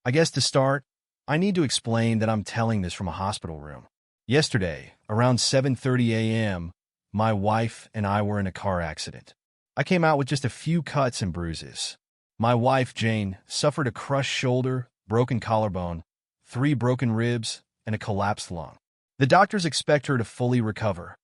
I guess to start, I need to explain that I'm telling this from a hospital room. Yesterday, around 7:30 a.m., my wife and I were in a car accident. I came out with just a few cuts and bruises. My wife, Jane, suffered a crushed shoulder, broken collarbone, 3 broken ribs, and a collapsed lung. The doctors expect her to fully recover,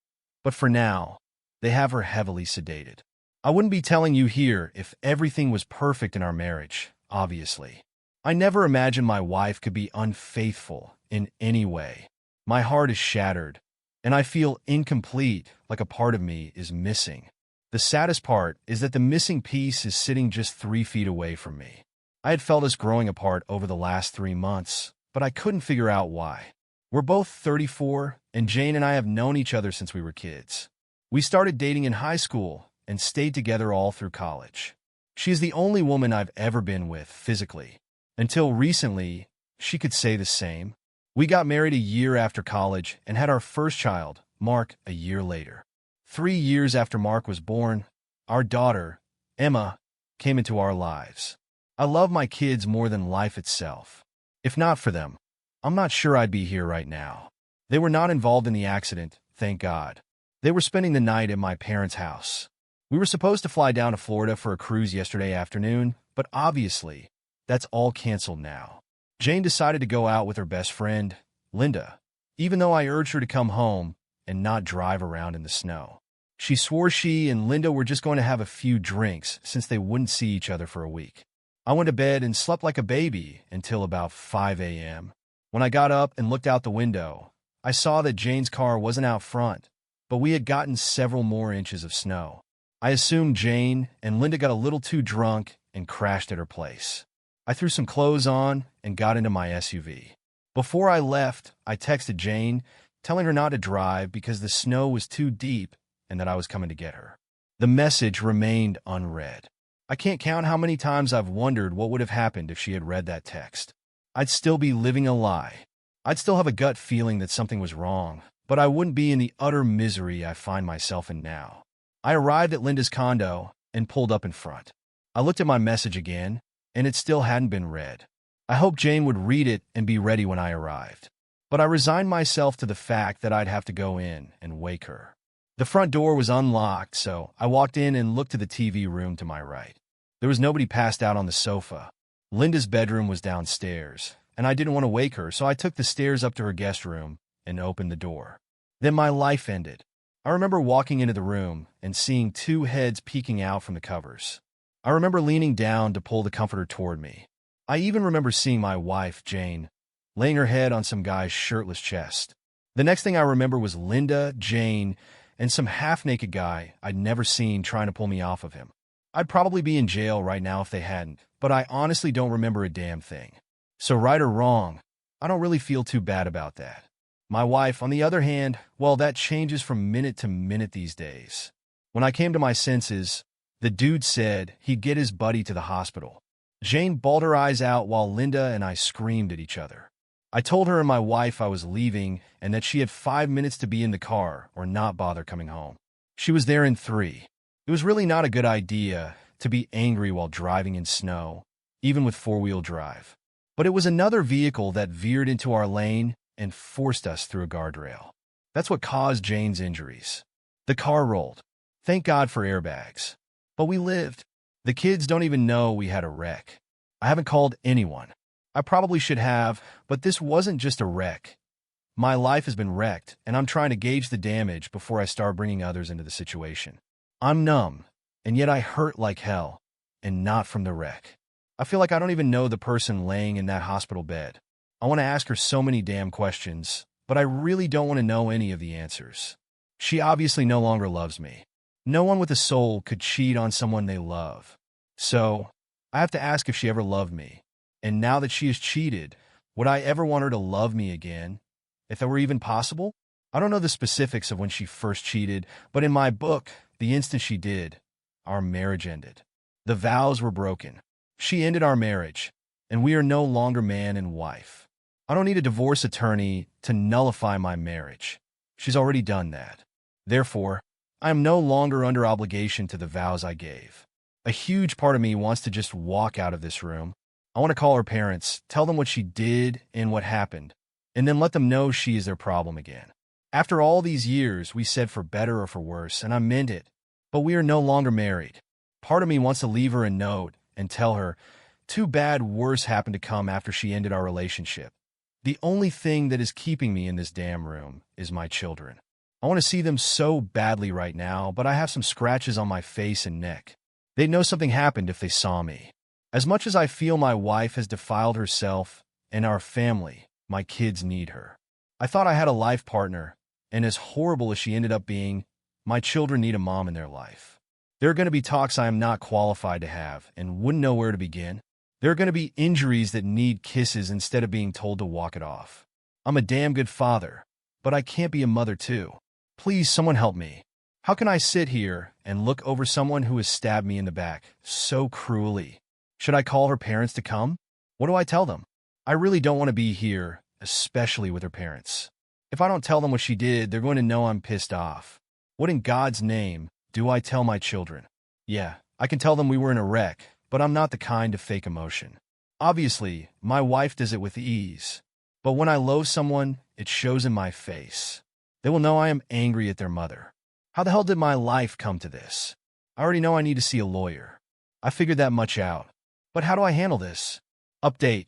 but for now, they have her heavily sedated. I wouldn't be telling you here if everything was perfect in our marriage, obviously. I never imagined my wife could be unfaithful in any way. My heart is shattered, and I feel incomplete, like a part of me is missing. The saddest part is that the missing piece is sitting just 3 feet away from me. I had felt us growing apart over the last 3 months, but I couldn't figure out why. We're both 34, and Jane and I have known each other since we were kids. We started dating in high school and stayed together all through college. She is the only woman I've ever been with physically. Until recently, she could say the same. We got married a year after college and had our first child, Mark, a year later. 3 years after Mark was born, our daughter, Emma, came into our lives. I love my kids more than life itself. If not for them, I'm not sure I'd be here right now. They were not involved in the accident, thank God. They were spending the night at my parents' house. We were supposed to fly down to Florida for a cruise yesterday afternoon, but obviously, that's all canceled now. Jane decided to go out with her best friend, Linda, even though I urged her to come home and not drive around in the snow. She swore she and Linda were just going to have a few drinks since they wouldn't see each other for a week. I went to bed and slept like a baby until about 5 a.m. When I got up and looked out the window, I saw that Jane's car wasn't out front, but we had gotten several more inches of snow. I assumed Jane and Linda got a little too drunk and crashed at her place. I threw some clothes on and got into my SUV. Before I left, I texted Jane, telling her not to drive because the snow was too deep and that I was coming to get her. The message remained unread. I can't count how many times I've wondered what would have happened if she had read that text. I'd still be living a lie. I'd still have a gut feeling that something was wrong, but I wouldn't be in the utter misery I find myself in now. I arrived at Linda's condo and pulled up in front. I looked at my message again, and it still hadn't been read. I hoped Jane would read it and be ready when I arrived. But I resigned myself to the fact that I'd have to go in and wake her. The front door was unlocked, so I walked in and looked to the TV room to my right. There was nobody passed out on the sofa. Linda's bedroom was downstairs, and I didn't want to wake her, so I took the stairs up to her guest room and opened the door. Then my life ended. I remember walking into the room and seeing 2 heads peeking out from the covers. I remember leaning down to pull the comforter toward me. I even remember seeing my wife, Jane, laying her head on some guy's shirtless chest. The next thing I remember was Linda, Jane, and some half-naked guy I'd never seen trying to pull me off of him. I'd probably be in jail right now if they hadn't, but I honestly don't remember a damn thing. So right or wrong, I don't really feel too bad about that. My wife, on the other hand, well, that changes from minute to minute these days. When I came to my senses, the dude said he'd get his buddy to the hospital. Jane bawled her eyes out while Linda and I screamed at each other. I told her and my wife I was leaving and that she had 5 minutes to be in the car or not bother coming home. She was there in 3. It was really not a good idea to be angry while driving in snow, even with 4-wheel drive. But it was another vehicle that veered into our lane and forced us through a guardrail. That's what caused Jane's injuries. The car rolled. Thank God for airbags. But we lived. The kids don't even know we had a wreck. I haven't called anyone. I probably should have, but this wasn't just a wreck. My life has been wrecked, and I'm trying to gauge the damage before I start bringing others into the situation. I'm numb, and yet I hurt like hell, and not from the wreck. I feel like I don't even know the person laying in that hospital bed. I want to ask her so many damn questions, but I really don't want to know any of the answers. She obviously no longer loves me. No one with a soul could cheat on someone they love. So, I have to ask if she ever loved me. And now that she has cheated, would I ever want her to love me again? If that were even possible? I don't know the specifics of when she first cheated, but in my book, the instant she did, our marriage ended. The vows were broken. She ended our marriage, and we are no longer man and wife. I don't need a divorce attorney to nullify my marriage. She's already done that. Therefore, I am no longer under obligation to the vows I gave. A huge part of me wants to just walk out of this room. I want to call her parents, tell them what she did and what happened, and then let them know she is their problem again. After all these years, we said for better or for worse, and I meant it, but we are no longer married. Part of me wants to leave her a note and tell her, too bad worse happened to come after she ended our relationship. The only thing that is keeping me in this damn room is my children. I want to see them so badly right now, but I have some scratches on my face and neck. They'd know something happened if they saw me. As much as I feel my wife has defiled herself and our family, my kids need her. I thought I had a life partner, and as horrible as she ended up being, my children need a mom in their life. There are going to be talks I am not qualified to have and wouldn't know where to begin. There are going to be injuries that need kisses instead of being told to walk it off. I'm a damn good father, but I can't be a mother too. Please, someone help me. How can I sit here and look over someone who has stabbed me in the back so cruelly? Should I call her parents to come? What do I tell them? I really don't want to be here, especially with her parents. If I don't tell them what she did, they're going to know I'm pissed off. What in God's name do I tell my children? Yeah, I can tell them we were in a wreck, but I'm not the kind to fake emotion. Obviously, my wife does it with ease. But when I loathe someone, it shows in my face. They will know I am angry at their mother. How the hell did my life come to this? I already know I need to see a lawyer. I figured that much out. But how do I handle this? Update.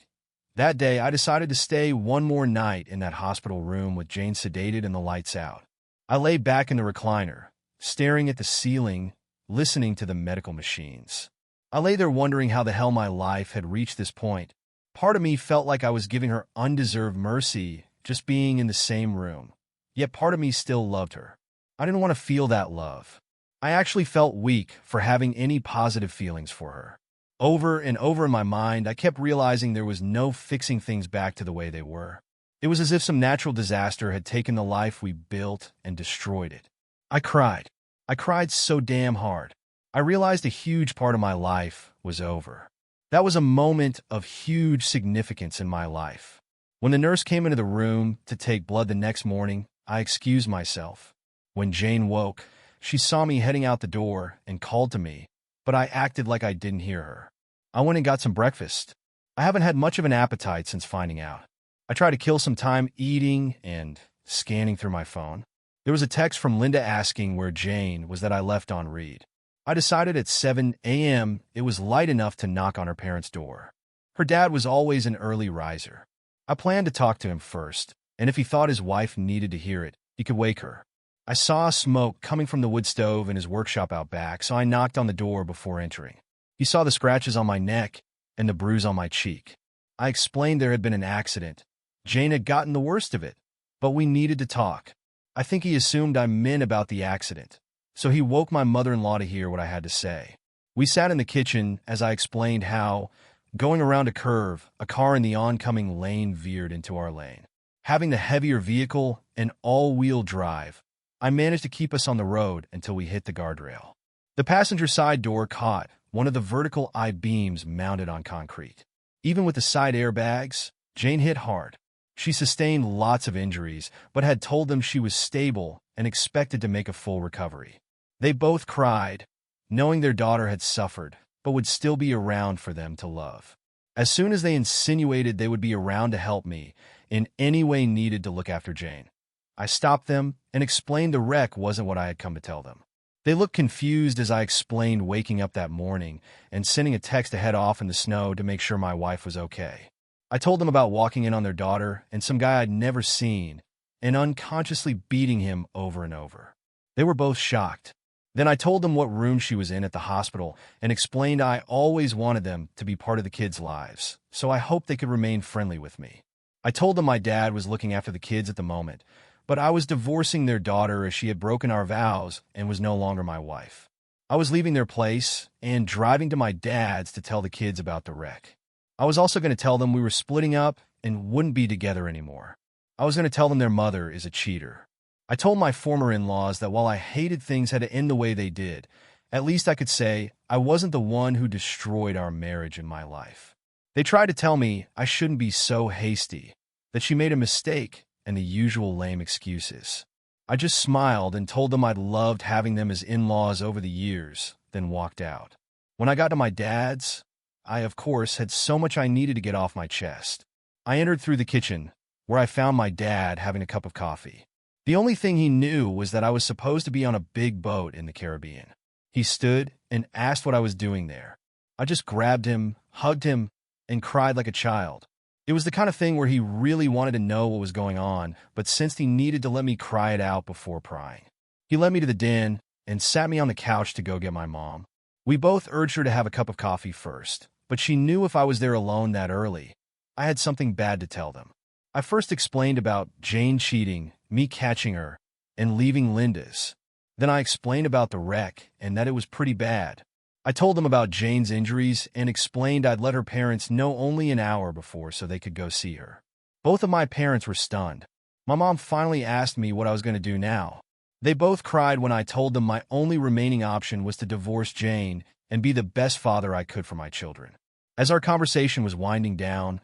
That day, I decided to stay one more night in that hospital room with Jane sedated and the lights out. I lay back in the recliner, staring at the ceiling, listening to the medical machines. I lay there wondering how the hell my life had reached this point. Part of me felt like I was giving her undeserved mercy just being in the same room. Yet part of me still loved her. I didn't want to feel that love. I actually felt weak for having any positive feelings for her. Over and over in my mind, I kept realizing there was no fixing things back to the way they were. It was as if some natural disaster had taken the life we built and destroyed it. I cried. I cried so damn hard. I realized a huge part of my life was over. That was a moment of huge significance in my life. When the nurse came into the room to take blood the next morning, I excused myself. When Jane woke, she saw me heading out the door and called to me, but I acted like I didn't hear her. I went and got some breakfast. I haven't had much of an appetite since finding out. I tried to kill some time eating and scanning through my phone. There was a text from Linda asking where Jane was that I left on read. I decided at 7 a.m. it was light enough to knock on her parents' door. Her dad was always an early riser. I planned to talk to him first, and if he thought his wife needed to hear it, he could wake her. I saw smoke coming from the wood stove in his workshop out back, so I knocked on the door before entering. He saw the scratches on my neck and the bruise on my cheek. I explained there had been an accident. Jane had gotten the worst of it, but we needed to talk. I think he assumed I meant about the accident, so he woke my mother-in-law to hear what I had to say. We sat in the kitchen as I explained how, going around a curve, a car in the oncoming lane veered into our lane. Having the heavier vehicle and all-wheel drive, I managed to keep us on the road until we hit the guardrail. The passenger side door caught one of the vertical I-beams mounted on concrete. Even with the side airbags, Jane hit hard. She sustained lots of injuries, but had told them she was stable and expected to make a full recovery. They both cried, knowing their daughter had suffered, but would still be around for them to love. As soon as they insinuated they would be around to help me in any way needed to look after Jane, I stopped them and explained the wreck wasn't what I had come to tell them. They looked confused as I explained waking up that morning and sending a text to head off in the snow to make sure my wife was okay. I told them about walking in on their daughter and some guy I'd never seen and unconsciously beating him over and over. They were both shocked. Then I told them what room she was in at the hospital and explained I always wanted them to be part of the kids' lives, so I hoped they could remain friendly with me. I told them my dad was looking after the kids at the moment, but I was divorcing their daughter as she had broken our vows and was no longer my wife. I was leaving their place and driving to my dad's to tell the kids about the wreck. I was also going to tell them we were splitting up and wouldn't be together anymore. I was going to tell them their mother is a cheater. I told my former in-laws that while I hated things had to end the way they did, at least I could say I wasn't the one who destroyed our marriage in my life. They tried to tell me I shouldn't be so hasty, that she made a mistake, and the usual lame excuses. I just smiled and told them I'd loved having them as in-laws over the years, then walked out. When I got to my dad's, I, of course, had so much I needed to get off my chest. I entered through the kitchen, where I found my dad having a cup of coffee. The only thing he knew was that I was supposed to be on a big boat in the Caribbean. He stood and asked what I was doing there. I just grabbed him, hugged him, and cried like a child. It was the kind of thing where he really wanted to know what was going on, but sensed he needed to let me cry it out before prying. He led me to the den and sat me on the couch to go get my mom. We both urged her to have a cup of coffee first, but she knew if I was there alone that early, I had something bad to tell them. I first explained about Jane cheating, me catching her, and leaving Linda's. Then I explained about the wreck and that it was pretty bad. I told them about Jane's injuries and explained I'd let her parents know only an hour before so they could go see her. Both of my parents were stunned. My mom finally asked me what I was going to do now. They both cried when I told them my only remaining option was to divorce Jane and be the best father I could for my children. As our conversation was winding down,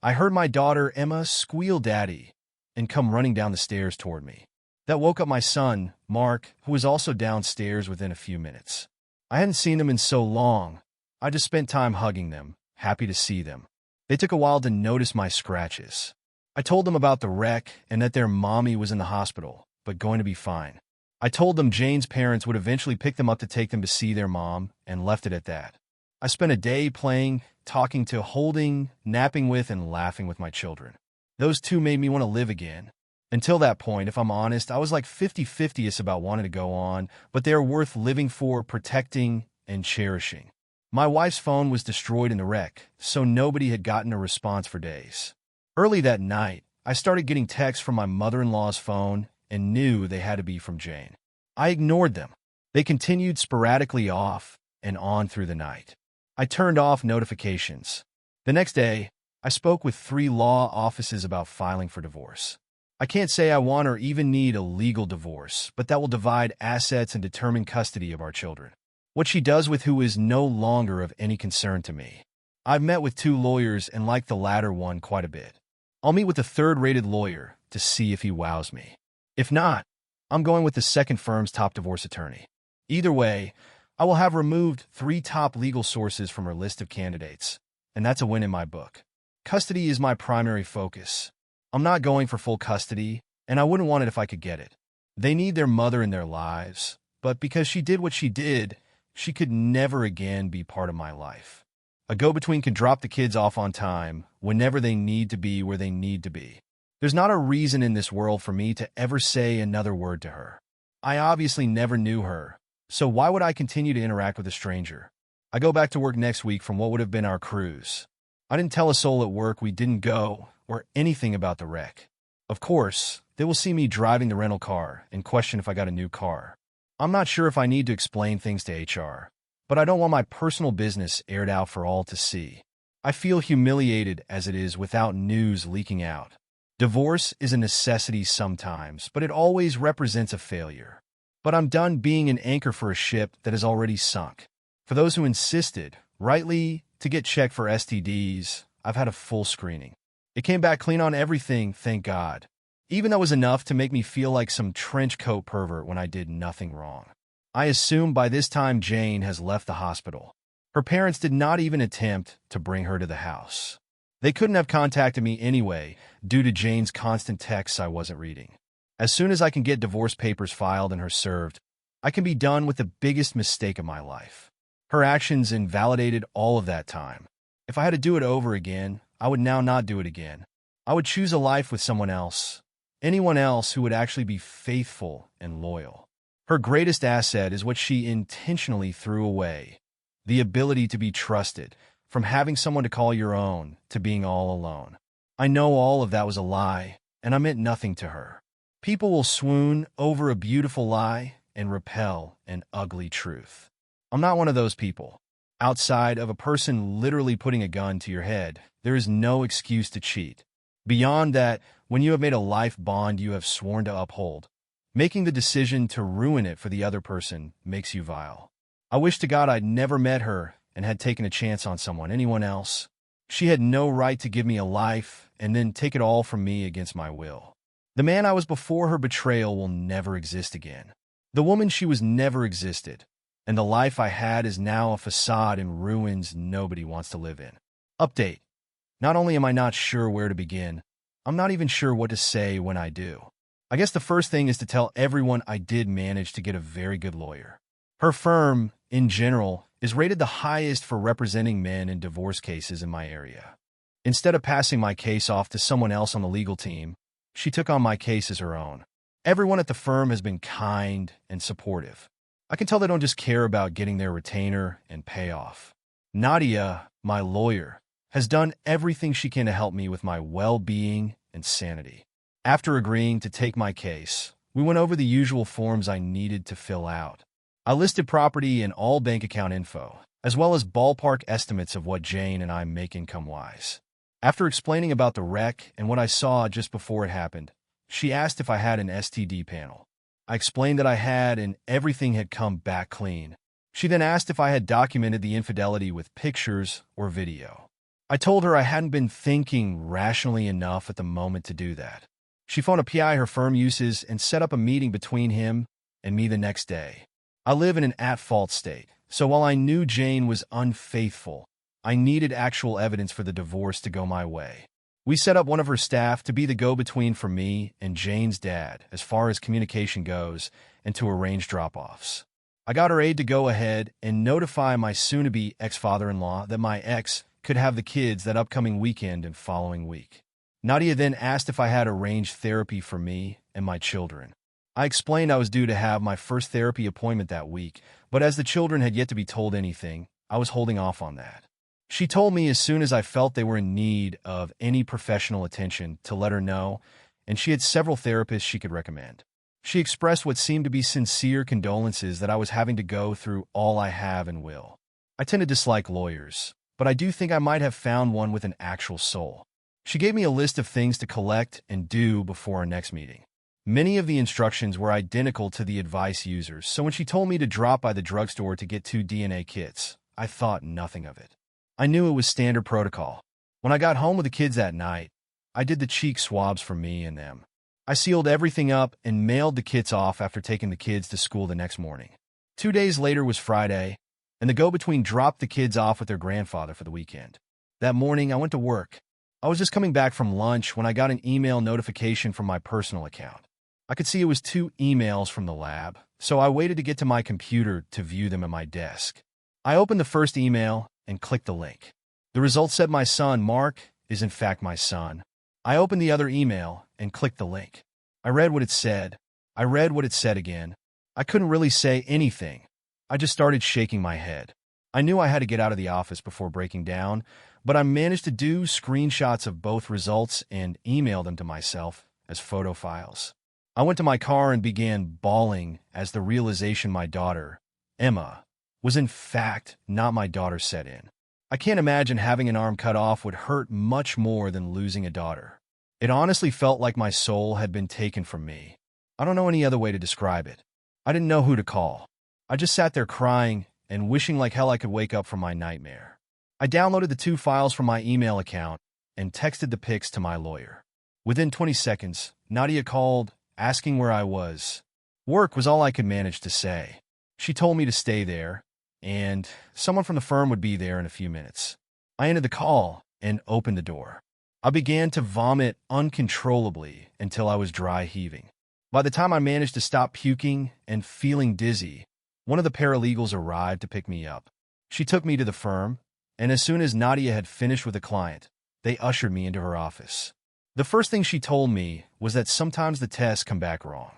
I heard my daughter Emma squeal "Daddy" and come running down the stairs toward me. That woke up my son, Mark, who was also downstairs within a few minutes. I hadn't seen them in so long. I just spent time hugging them, happy to see them. They took a while to notice my scratches. I told them about the wreck and that their mommy was in the hospital, but going to be fine. I told them Jane's parents would eventually pick them up to take them to see their mom, and left it at that. I spent a day playing, talking to, holding, napping with, and laughing with my children. Those two made me want to live again. Until that point, if I'm honest, I was like 50-50 about wanting to go on, but they are worth living for, protecting, and cherishing. My wife's phone was destroyed in the wreck, so nobody had gotten a response for days. Early that night, I started getting texts from my mother-in-law's phone and knew they had to be from Jane. I ignored them. They continued sporadically off and on through the night. I turned off notifications. The next day, I spoke with 3 law offices about filing for divorce. I can't say I want or even need a legal divorce, but that will divide assets and determine custody of our children. What she does with who is no longer of any concern to me. I've met with 2 lawyers and like the latter one quite a bit. I'll meet with a 3rd-rated lawyer to see if he wows me. If not, I'm going with the second firm's top divorce attorney. Either way, I will have removed 3 top legal sources from her list of candidates, and that's a win in my book. Custody is my primary focus. I'm not going for full custody, and I wouldn't want it if I could get it. They need their mother in their lives, but because she did what she did, she could never again be part of my life. A go-between can drop the kids off on time whenever they need to be where they need to be. There's not a reason in this world for me to ever say another word to her. I obviously never knew her, so why would I continue to interact with a stranger? I go back to work next week from what would have been our cruise. I didn't tell a soul at work we didn't go or anything about the wreck. Of course, they will see me driving the rental car and question if I got a new car. I'm not sure if I need to explain things to HR, but I don't want my personal business aired out for all to see. I feel humiliated as it is without news leaking out. Divorce is a necessity sometimes, but it always represents a failure. But I'm done being an anchor for a ship that has already sunk. For those who insisted, rightly, to get checked for STDs, I've had a full screening. It came back clean on everything, thank God. Even though it was enough to make me feel like some trench coat pervert when I did nothing wrong. I assume by this time Jane has left the hospital. Her parents did not even attempt to bring her to the house. They couldn't have contacted me anyway due to Jane's constant texts I wasn't reading. As soon as I can get divorce papers filed and her served, I can be done with the biggest mistake of my life. Her actions invalidated all of that time. If I had to do it over again, I would now not do it again. I would choose a life with someone else. Anyone else who would actually be faithful and loyal. Her greatest asset is what she intentionally threw away. The ability to be trusted, from having someone to call your own to being all alone. I know all of that was a lie, and I meant nothing to her. People will swoon over a beautiful lie and repel an ugly truth. I'm not one of those people. Outside of a person literally putting a gun to your head, there is no excuse to cheat. Beyond that, when you have made a life bond you have sworn to uphold, making the decision to ruin it for the other person makes you vile. I wish to God I'd never met her and had taken a chance on anyone else. She had no right to give me a life and then take it all from me against my will. The man I was before her betrayal will never exist again. The woman she was never existed. and the life I had is now a facade in ruins nobody wants to live in. Update. Not only am I not sure where to begin, I'm not even sure what to say when I do. I guess the first thing is to tell everyone I did manage to get a very good lawyer. Her firm, in general, is rated the highest for representing men in divorce cases in my area. Instead of passing my case off to someone else on the legal team, she took on my case as her own. Everyone at the firm has been kind and supportive. I can tell they don't just care about getting their retainer and payoff. Nadia, my lawyer, has done everything she can to help me with my well-being and sanity. After agreeing to take my case, we went over the usual forms I needed to fill out. I listed property and all bank account info, as well as ballpark estimates of what Jane and I make income-wise. After explaining about the wreck and what I saw just before it happened, she asked if I had an STD panel. I explained that I had and everything had come back clean. She then asked if I had documented the infidelity with pictures or video. I told her I hadn't been thinking rationally enough at the moment to do that. She phoned a PI her firm uses and set up a meeting between him and me the next day. I live in an at-fault state, so while I knew Jane was unfaithful, I needed actual evidence for the divorce to go my way. We set up one of her staff to be the go-between for me and Jane's dad as far as communication goes and to arrange drop-offs. I got her aide to go ahead and notify my soon-to-be ex-father-in-law that my ex could have the kids that upcoming weekend and following week. Nadia then asked if I had arranged therapy for me and my children. I explained I was due to have my first therapy appointment that week, but as the children had yet to be told anything, I was holding off on that. She told me as soon as I felt they were in need of any professional attention to let her know, and she had several therapists she could recommend. She expressed what seemed to be sincere condolences that I was having to go through all I have and will. I tend to dislike lawyers, but I do think I might have found one with an actual soul. She gave me a list of things to collect and do before our next meeting. Many of the instructions were identical to the advice users, so when she told me to drop by the drugstore to get 2 DNA kits, I thought nothing of it. I knew it was standard protocol. When I got home with the kids that night, I did the cheek swabs for me and them. I sealed everything up and mailed the kits off after taking the kids to school the next morning. 2 days later was Friday, and the go-between dropped the kids off with their grandfather for the weekend. That morning, I went to work. I was just coming back from lunch when I got an email notification from my personal account. I could see it was 2 emails from the lab, so I waited to get to my computer to view them at my desk. I opened the first email and clicked the link. The result said my son, Mark, is in fact my son. I opened the other email and clicked the link. I read what it said. I read what it said again. I couldn't really say anything. I just started shaking my head. I knew I had to get out of the office before breaking down, but I managed to do screenshots of both results and email them to myself as photo files. I went to my car and began bawling as the realization my daughter, Emma, was in fact not my daughter set in. I can't imagine having an arm cut off would hurt much more than losing a daughter. It honestly felt like my soul had been taken from me. I don't know any other way to describe it. I didn't know who to call. I just sat there crying and wishing like hell I could wake up from my nightmare. I downloaded the 2 files from my email account and texted the pics to my lawyer. Within 20 seconds, Nadia called, asking where I was. Work was all I could manage to say. She told me to stay there, and someone from the firm would be there in a few minutes. I ended the call and opened the door. I began to vomit uncontrollably until I was dry heaving. By the time I managed to stop puking and feeling dizzy, one of the paralegals arrived to pick me up. She took me to the firm, and as soon as Nadia had finished with a client, they ushered me into her office. The first thing she told me was that sometimes the tests come back wrong.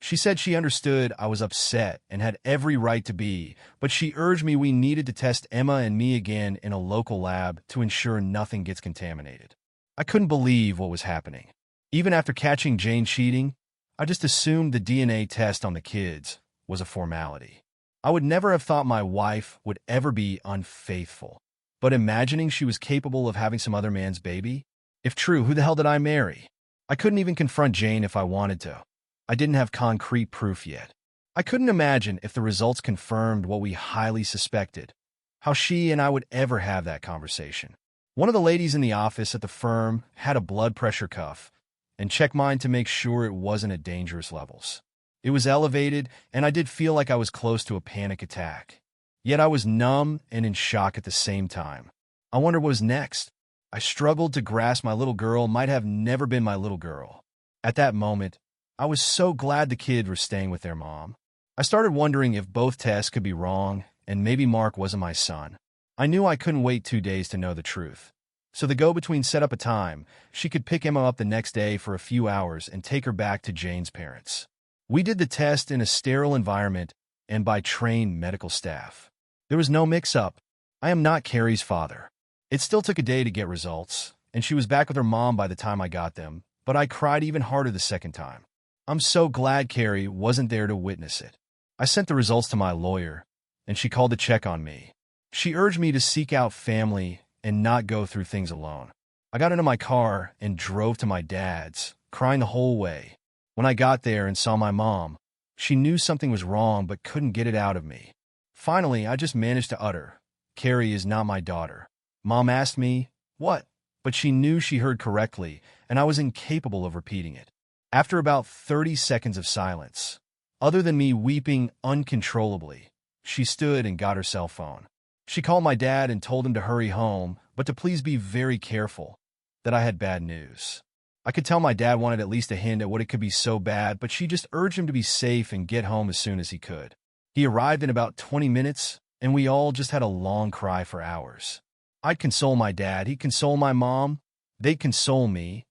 She said she understood I was upset and had every right to be, but she urged me we needed to test Emma and me again in a local lab to ensure nothing gets contaminated. I couldn't believe what was happening. Even after catching Jane cheating, I just assumed the DNA test on the kids was a formality. I would never have thought my wife would ever be unfaithful, but imagining she was capable of having some other man's baby? If true, who the hell did I marry? I couldn't even confront Jane if I wanted to. I didn't have concrete proof yet. I couldn't imagine if the results confirmed what we highly suspected, how she and I would ever have that conversation. One of the ladies in the office at the firm had a blood pressure cuff and checked mine to make sure it wasn't at dangerous levels. It was elevated, and I did feel like I was close to a panic attack. Yet I was numb and in shock at the same time. I wondered what was next. I struggled to grasp my little girl might have never been my little girl. At that moment, I was so glad the kids were staying with their mom. I started wondering if both tests could be wrong, and maybe Mark wasn't my son. I knew I couldn't wait 2 days to know the truth. So the go-between set up a time she could pick Emma up the next day for a few hours and take her back to Jane's parents. We did the test in a sterile environment and by trained medical staff. There was no mix-up. I am not Carrie's father. It still took a day to get results, and she was back with her mom by the time I got them, but I cried even harder the second time. I'm so glad Carrie wasn't there to witness it. I sent the results to my lawyer, and she called to check on me. She urged me to seek out family and not go through things alone. I got into my car and drove to my dad's, crying the whole way. When I got there and saw my mom, she knew something was wrong but couldn't get it out of me. Finally, I just managed to utter, "Carrie is not my daughter." Mom asked me, "What?" But she knew she heard correctly, and I was incapable of repeating it. After about 30 seconds of silence, other than me weeping uncontrollably, she stood and got her cell phone. She called my dad and told him to hurry home, but to please be very careful, that I had bad news. I could tell my dad wanted at least a hint at what it could be so bad, but she just urged him to be safe and get home as soon as he could. He arrived in about 20 minutes, and we all just had a long cry for hours. I'd console my dad, he'd console my mom, they'd console me,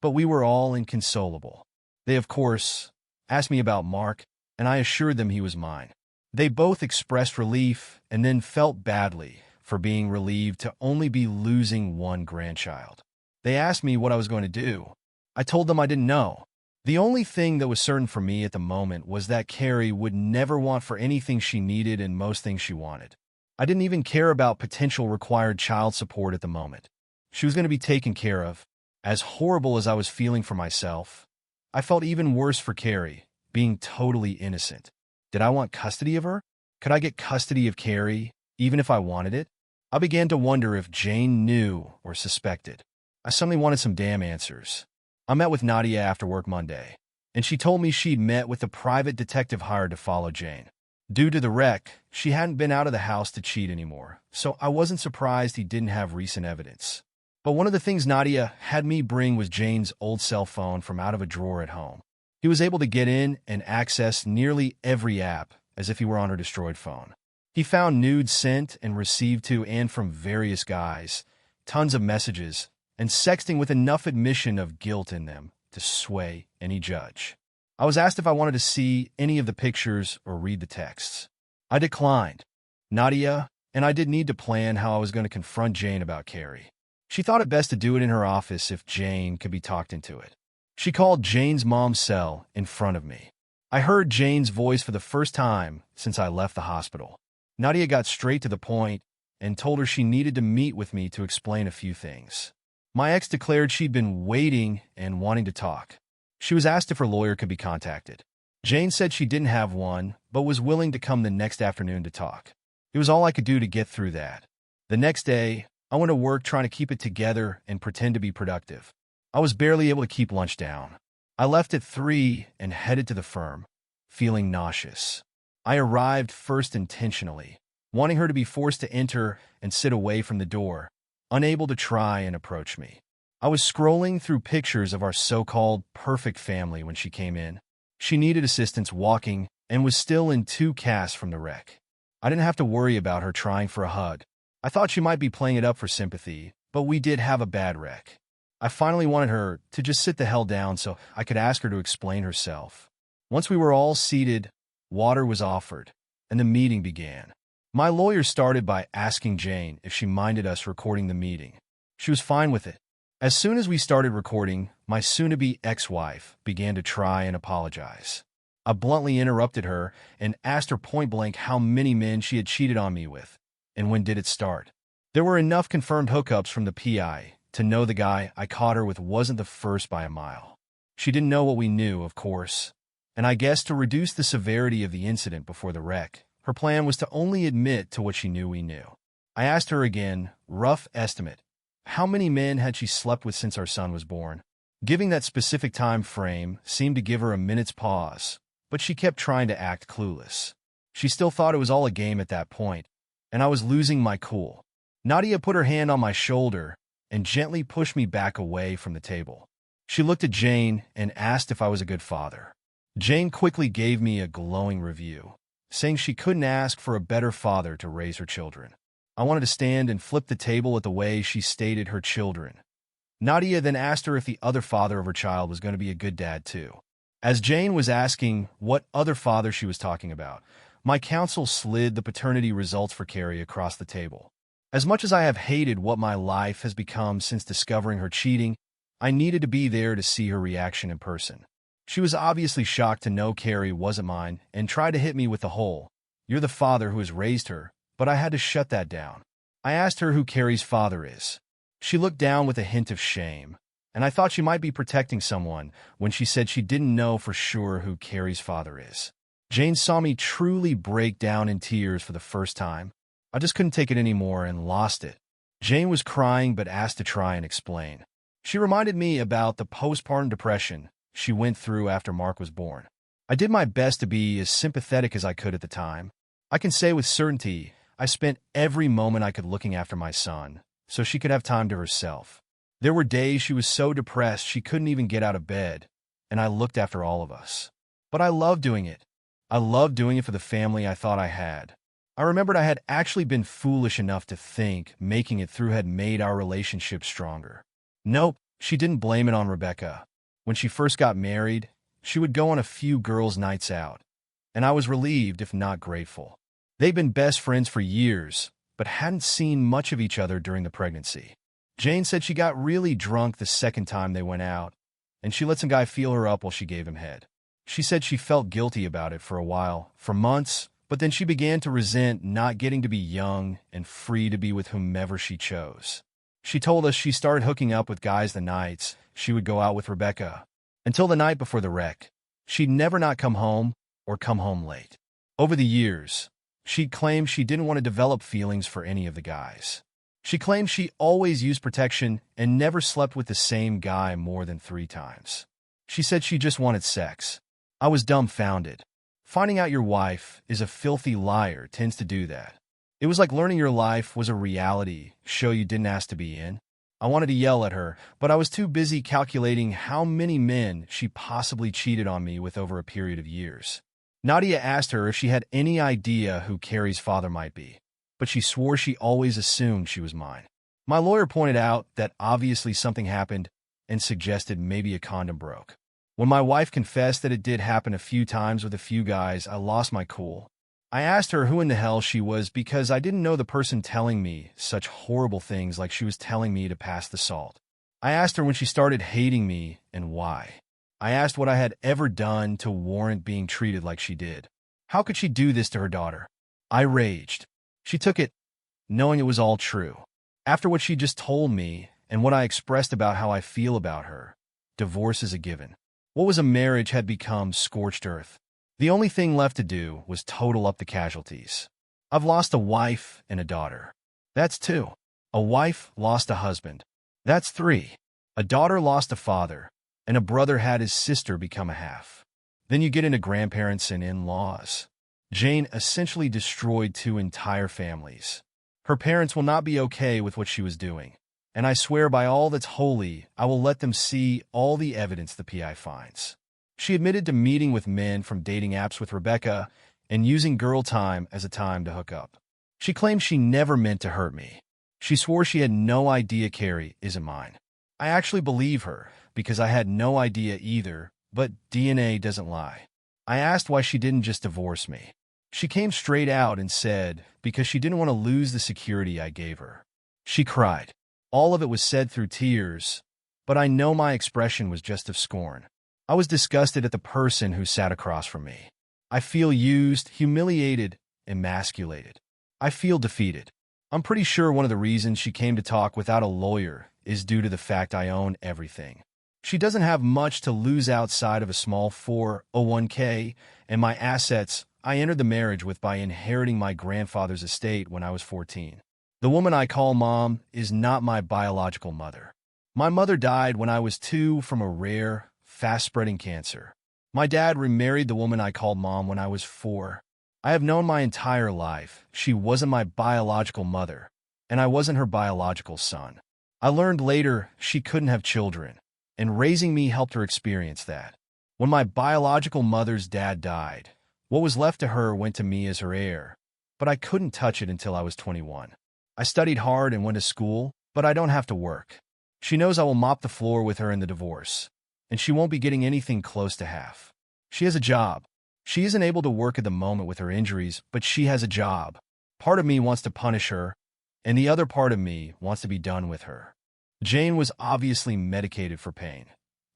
but we were all inconsolable. They, of course, asked me about Mark, and I assured them he was mine. They both expressed relief and then felt badly for being relieved to only be losing one grandchild. They asked me what I was going to do. I told them I didn't know. The only thing that was certain for me at the moment was that Carrie would never want for anything she needed and most things she wanted. I didn't even care about potential required child support at the moment. She was going to be taken care of. As horrible as I was feeling for myself, I felt even worse for Carrie, being totally innocent. Did I want custody of her? Could I get custody of Carrie, even if I wanted it? I began to wonder if Jane knew or suspected. I suddenly wanted some damn answers. I met with Nadia after work Monday, and she told me she'd met with the private detective hired to follow Jane. Due to the wreck, she hadn't been out of the house to cheat anymore, so I wasn't surprised he didn't have recent evidence. But one of the things Nadia had me bring was Jane's old cell phone from out of a drawer at home. He was able to get in and access nearly every app as if he were on her destroyed phone. He found nudes sent and received to and from various guys, tons of messages, and sexting with enough admission of guilt in them to sway any judge. I was asked if I wanted to see any of the pictures or read the texts. I declined. Nadia and I did need to plan how I was going to confront Jane about Carrie. She thought it best to do it in her office if Jane could be talked into it. She called Jane's mom's cell in front of me. I heard Jane's voice for the first time since I left the hospital. Nadia got straight to the point and told her she needed to meet with me to explain a few things. My ex declared she'd been waiting and wanting to talk. She was asked if her lawyer could be contacted. Jane said she didn't have one, but was willing to come the next afternoon to talk. It was all I could do to get through that. The next day, I went to work trying to keep it together and pretend to be productive. I was barely able to keep lunch down. I left at 3 and headed to the firm, feeling nauseous. I arrived first intentionally, wanting her to be forced to enter and sit away from the door, unable to try and approach me. I was scrolling through pictures of our so-called perfect family when she came in. She needed assistance walking and was still in 2 casts from the wreck. I didn't have to worry about her trying for a hug. I thought she might be playing it up for sympathy, but we did have a bad wreck. I finally wanted her to just sit the hell down so I could ask her to explain herself. Once we were all seated, water was offered, and the meeting began. My lawyer started by asking Jane if she minded us recording the meeting. She was fine with it. As soon as we started recording, my soon-to-be ex-wife began to try and apologize. I bluntly interrupted her and asked her point-blank how many men she had cheated on me with, and when did it start. There were enough confirmed hookups from the PI to know the guy I caught her with wasn't the first by a mile. She didn't know what we knew, of course, and I guess to reduce the severity of the incident before the wreck, her plan was to only admit to what she knew we knew. I asked her again, rough estimate, how many men had she slept with since our son was born? Giving that specific time frame seemed to give her a minute's pause, but she kept trying to act clueless. She still thought it was all a game at that point, and I was losing my cool. Nadia put her hand on my shoulder and gently pushed me back away from the table. She looked at Jane and asked if I was a good father. Jane quickly gave me a glowing review, saying she couldn't ask for a better father to raise her children. I wanted to stand and flip the table at the way she stated her children. Nadia then asked her if the other father of her child was going to be a good dad too. As Jane was asking what other father she was talking about, my counsel slid the paternity results for Carrie across the table. As much as I have hated what my life has become since discovering her cheating, I needed to be there to see her reaction in person. She was obviously shocked to know Carrie wasn't mine and tried to hit me with the whole, "You're the father who has raised her," but I had to shut that down. I asked her who Carrie's father is. She looked down with a hint of shame, and I thought she might be protecting someone when she said she didn't know for sure who Carrie's father is. Jane saw me truly break down in tears for the first time. I just couldn't take it anymore and lost it. Jane was crying but asked to try and explain. She reminded me about the postpartum depression she went through after Mark was born. I did my best to be as sympathetic as I could at the time. I can say with certainty I spent every moment I could looking after my son, so she could have time to herself. There were days she was so depressed she couldn't even get out of bed, and I looked after all of us. But I loved doing it. I loved doing it for the family I thought I had. I remembered I had actually been foolish enough to think making it through had made our relationship stronger. Nope, she didn't blame it on Rebecca. When she first got married, she would go on a few girls' nights out, and I was relieved if not grateful. They'd been best friends for years, but hadn't seen much of each other during the pregnancy. Jane said she got really drunk the second time they went out, and she let some guy feel her up while she gave him head. She said she felt guilty about it for a while, for months, but then she began to resent not getting to be young and free to be with whomever she chose. She told us she started hooking up with guys the nights she would go out with Rebecca, until the night before the wreck. She'd never not come home or come home late. Over the years, she claimed she didn't want to develop feelings for any of the guys. She claimed she always used protection and never slept with the same guy more than 3 times. She said she just wanted sex. I was dumbfounded. Finding out your wife is a filthy liar tends to do that. It was like learning your life was a reality show you didn't ask to be in. I wanted to yell at her, but I was too busy calculating how many men she possibly cheated on me with over a period of years. Nadia asked her if she had any idea who Carrie's father might be, but she swore she always assumed she was mine. My lawyer pointed out that obviously something happened and suggested maybe a condom broke. When my wife confessed that it did happen a few times with a few guys, I lost my cool. I asked her who in the hell she was because I didn't know the person telling me such horrible things like she was telling me to pass the salt. I asked her when she started hating me and why. I asked what I had ever done to warrant being treated like she did. How could she do this to her daughter? I raged. She took it, knowing it was all true. After what she just told me and what I expressed about how I feel about her, divorce is a given. What was a marriage had become scorched earth. The only thing left to do was total up the casualties. I've lost a wife and a daughter. That's 2. A wife lost a husband. That's 3. A daughter lost a father, and a brother had his sister become a half. Then you get into grandparents and in-laws. Jane essentially destroyed 2 entire families. Her parents will not be okay with what she was doing, and I swear by all that's holy, I will let them see all the evidence the PI finds. She admitted to meeting with men from dating apps with Rebecca and using girl time as a time to hook up. She claimed she never meant to hurt me. She swore she had no idea Carrie isn't mine. I actually believe her because I had no idea either, but DNA doesn't lie. I asked why she didn't just divorce me. She came straight out and said because she didn't want to lose the security I gave her. She cried. All of it was said through tears, but I know my expression was just of scorn. I was disgusted at the person who sat across from me. I feel used, humiliated, emasculated. I feel defeated. I'm pretty sure one of the reasons she came to talk without a lawyer is due to the fact I own everything. She doesn't have much to lose outside of a small 401k and my assets I entered the marriage with by inheriting my grandfather's estate when I was 14. The woman I call mom is not my biological mother. My mother died when I was 2 from a rare, fast-spreading cancer. My dad remarried the woman I called mom when I was 4. I have known my entire life she wasn't my biological mother, and I wasn't her biological son. I learned later she couldn't have children, and raising me helped her experience that. When my biological mother's dad died, what was left to her went to me as her heir, but I couldn't touch it until I was 21. I studied hard and went to school, but I don't have to work. She knows I will mop the floor with her in the divorce, and she won't be getting anything close to half. She has a job. She isn't able to work at the moment with her injuries, but she has a job. Part of me wants to punish her, and the other part of me wants to be done with her. Jane was obviously medicated for pain.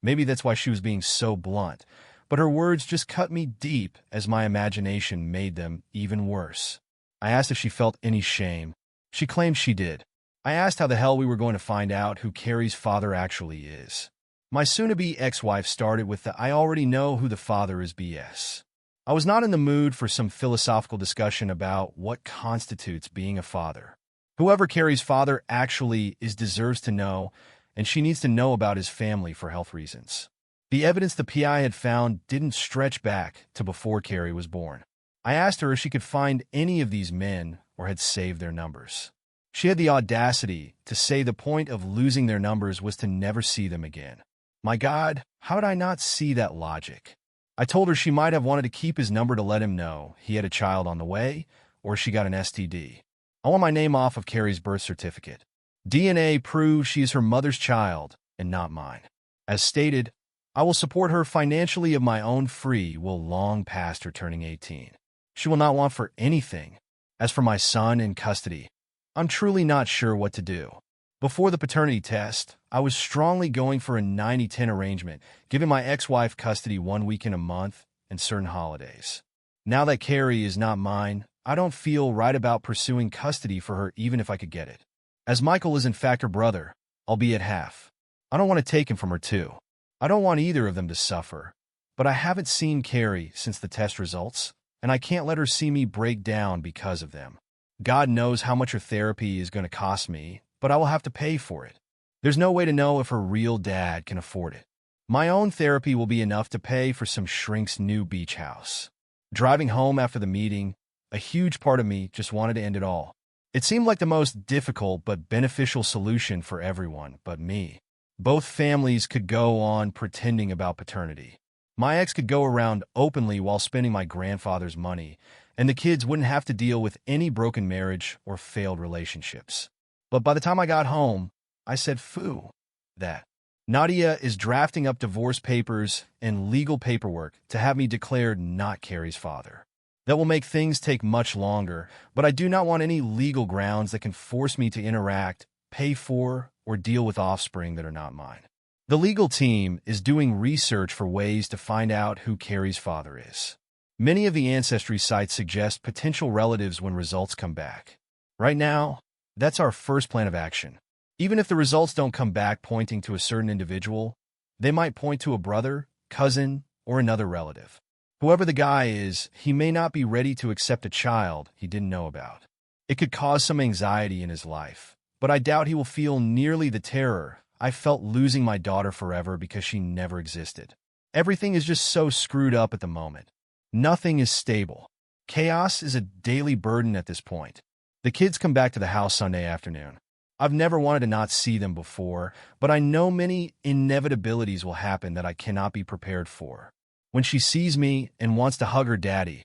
Maybe that's why she was being so blunt, but her words just cut me deep as my imagination made them even worse. I asked if she felt any shame. She claimed she did. I asked how the hell we were going to find out who Carrie's father actually is. My soon-to-be ex-wife started with the "I already know who the father is" BS. I was not in the mood for some philosophical discussion about what constitutes being a father. Whoever Carrie's father actually is deserves to know, and she needs to know about his family for health reasons. The evidence the PI had found didn't stretch back to before Carrie was born. I asked her if she could find any of these men or had saved their numbers. She had the audacity to say the point of losing their numbers was to never see them again. My God, how did I not see that logic? I told her she might have wanted to keep his number to let him know he had a child on the way, or she got an STD. I want my name off of Carrie's birth certificate. DNA proves she is her mother's child and not mine. As stated, I will support her financially of my own free will long past her turning 18. She will not want for anything. As for my son in custody, I'm truly not sure what to do. Before the paternity test, I was strongly going for a 90-10 arrangement, giving my ex-wife custody 1 weekend a month and certain holidays. Now that Carrie is not mine, I don't feel right about pursuing custody for her even if I could get it. As Michael is in fact her brother, albeit half. I don't want to take him from her too. I don't want either of them to suffer. But I haven't seen Carrie since the test results, and I can't let her see me break down because of them. God knows how much her therapy is going to cost me, but I will have to pay for it. There's no way to know if her real dad can afford it. My own therapy will be enough to pay for some shrink's new beach house. Driving home after the meeting, a huge part of me just wanted to end it all. It seemed like the most difficult but beneficial solution for everyone but me. Both families could go on pretending about paternity. My ex could go around openly while spending my grandfather's money, and the kids wouldn't have to deal with any broken marriage or failed relationships. But by the time I got home, I said, "Phoo, that." Nadia is drafting up divorce papers and legal paperwork to have me declared not Carrie's father. That will make things take much longer, but I do not want any legal grounds that can force me to interact, pay for, or deal with offspring that are not mine. The legal team is doing research for ways to find out who Carrie's father is. Many of the ancestry sites suggest potential relatives when results come back. Right now, that's our first plan of action. Even if the results don't come back pointing to a certain individual, they might point to a brother, cousin, or another relative. Whoever the guy is, he may not be ready to accept a child he didn't know about. It could cause some anxiety in his life, but I doubt he will feel nearly the terror I felt losing my daughter forever because she never existed. Everything is just so screwed up at the moment. Nothing is stable. Chaos is a daily burden at this point. The kids come back to the house Sunday afternoon. I've never wanted to not see them before, but I know many inevitabilities will happen that I cannot be prepared for. When she sees me and wants to hug her daddy,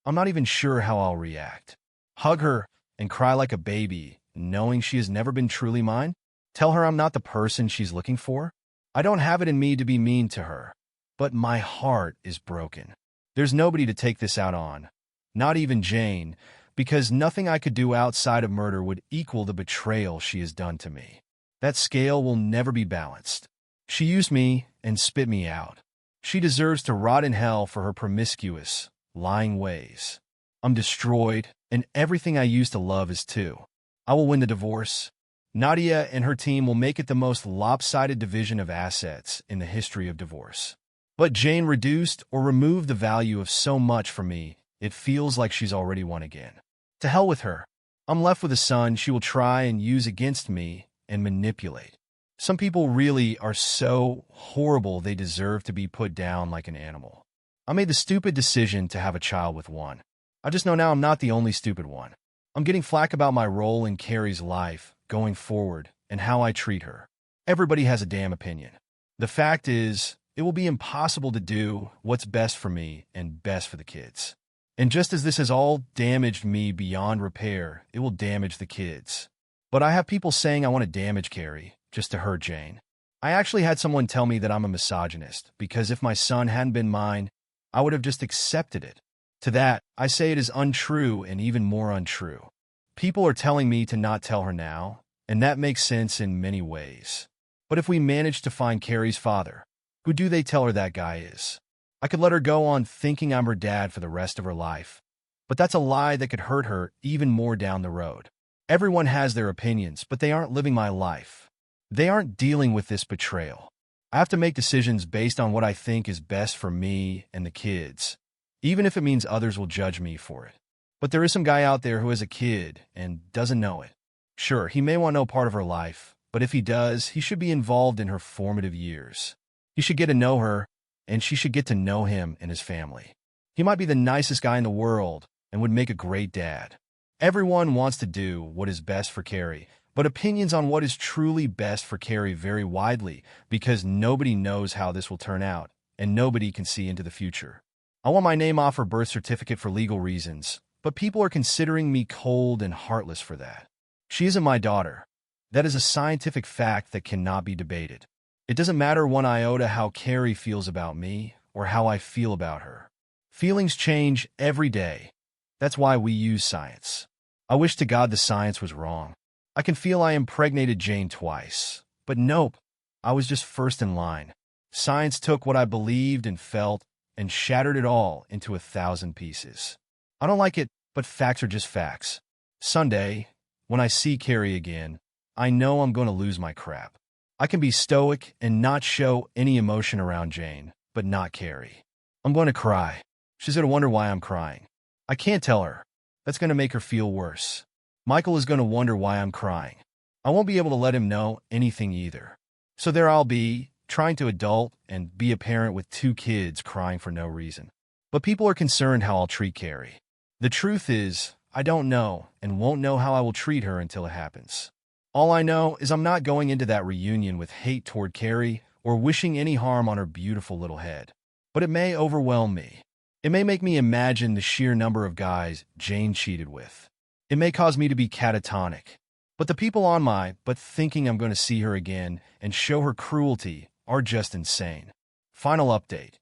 I'm not even sure how I'll react. Hug her and cry like a baby, knowing she has never been truly mine? Tell her I'm not the person she's looking for? I don't have it in me to be mean to her, but my heart is broken. There's nobody to take this out on, not even Jane, because nothing I could do outside of murder would equal the betrayal she has done to me. That scale will never be balanced. She used me and spit me out. She deserves to rot in hell for her promiscuous, lying ways. I'm destroyed, and everything I used to love is too. I will win the divorce. Nadia and her team will make it the most lopsided division of assets in the history of divorce. But Jane reduced or removed the value of so much from me, it feels like she's already won again. To hell with her. I'm left with a son she will try and use against me and manipulate. Some people really are so horrible they deserve to be put down like an animal. I made the stupid decision to have a child with one. I just know now I'm not the only stupid one. I'm getting flack about my role in Carrie's life going forward and how I treat her. Everybody has a damn opinion. The fact is, it will be impossible to do what's best for me and best for the kids. And just as this has all damaged me beyond repair, it will damage the kids. But I have people saying I want to damage Carrie just to hurt Jane. I actually had someone tell me that I'm a misogynist because if my son hadn't been mine, I would have just accepted it. To that, I say it is untrue and even more untrue. People are telling me to not tell her now, and that makes sense in many ways. But if we manage to find Carrie's father, who do they tell her that guy is? I could let her go on thinking I'm her dad for the rest of her life. But that's a lie that could hurt her even more down the road. Everyone has their opinions, but they aren't living my life. They aren't dealing with this betrayal. I have to make decisions based on what I think is best for me and the kids, even if it means others will judge me for it. But there is some guy out there who has a kid and doesn't know it. Sure, he may want no part of her life, but if he does, he should be involved in her formative years. He should get to know her, and she should get to know him and his family. He might be the nicest guy in the world and would make a great dad. Everyone wants to do what is best for Carrie, but opinions on what is truly best for Carrie vary widely because nobody knows how this will turn out, and nobody can see into the future. I want my name off her birth certificate for legal reasons, but people are considering me cold and heartless for that. She isn't my daughter. That is a scientific fact that cannot be debated. It doesn't matter one iota how Carrie feels about me or how I feel about her. Feelings change every day. That's why we use science. I wish to God the science was wrong. I can feel I impregnated Jane twice. But nope, I was just first in line. Science took what I believed and felt and shattered it all into 1,000 pieces. I don't like it, but facts are just facts. Sunday, when I see Carrie again, I know I'm going to lose my crap. I can be stoic and not show any emotion around Jane, but not Carrie. I'm going to cry. She's going to wonder why I'm crying. I can't tell her. That's going to make her feel worse. Michael is going to wonder why I'm crying. I won't be able to let him know anything either. So there I'll be, trying to adult and be a parent with 2 kids crying for no reason. But people are concerned how I'll treat Carrie. The truth is, I don't know and won't know how I will treat her until it happens. All I know is I'm not going into that reunion with hate toward Carrie or wishing any harm on her beautiful little head. But it may overwhelm me. It may make me imagine the sheer number of guys Jane cheated with. It may cause me to be catatonic. But the people on my but thinking I'm going to see her again and show her cruelty are just insane. Final update.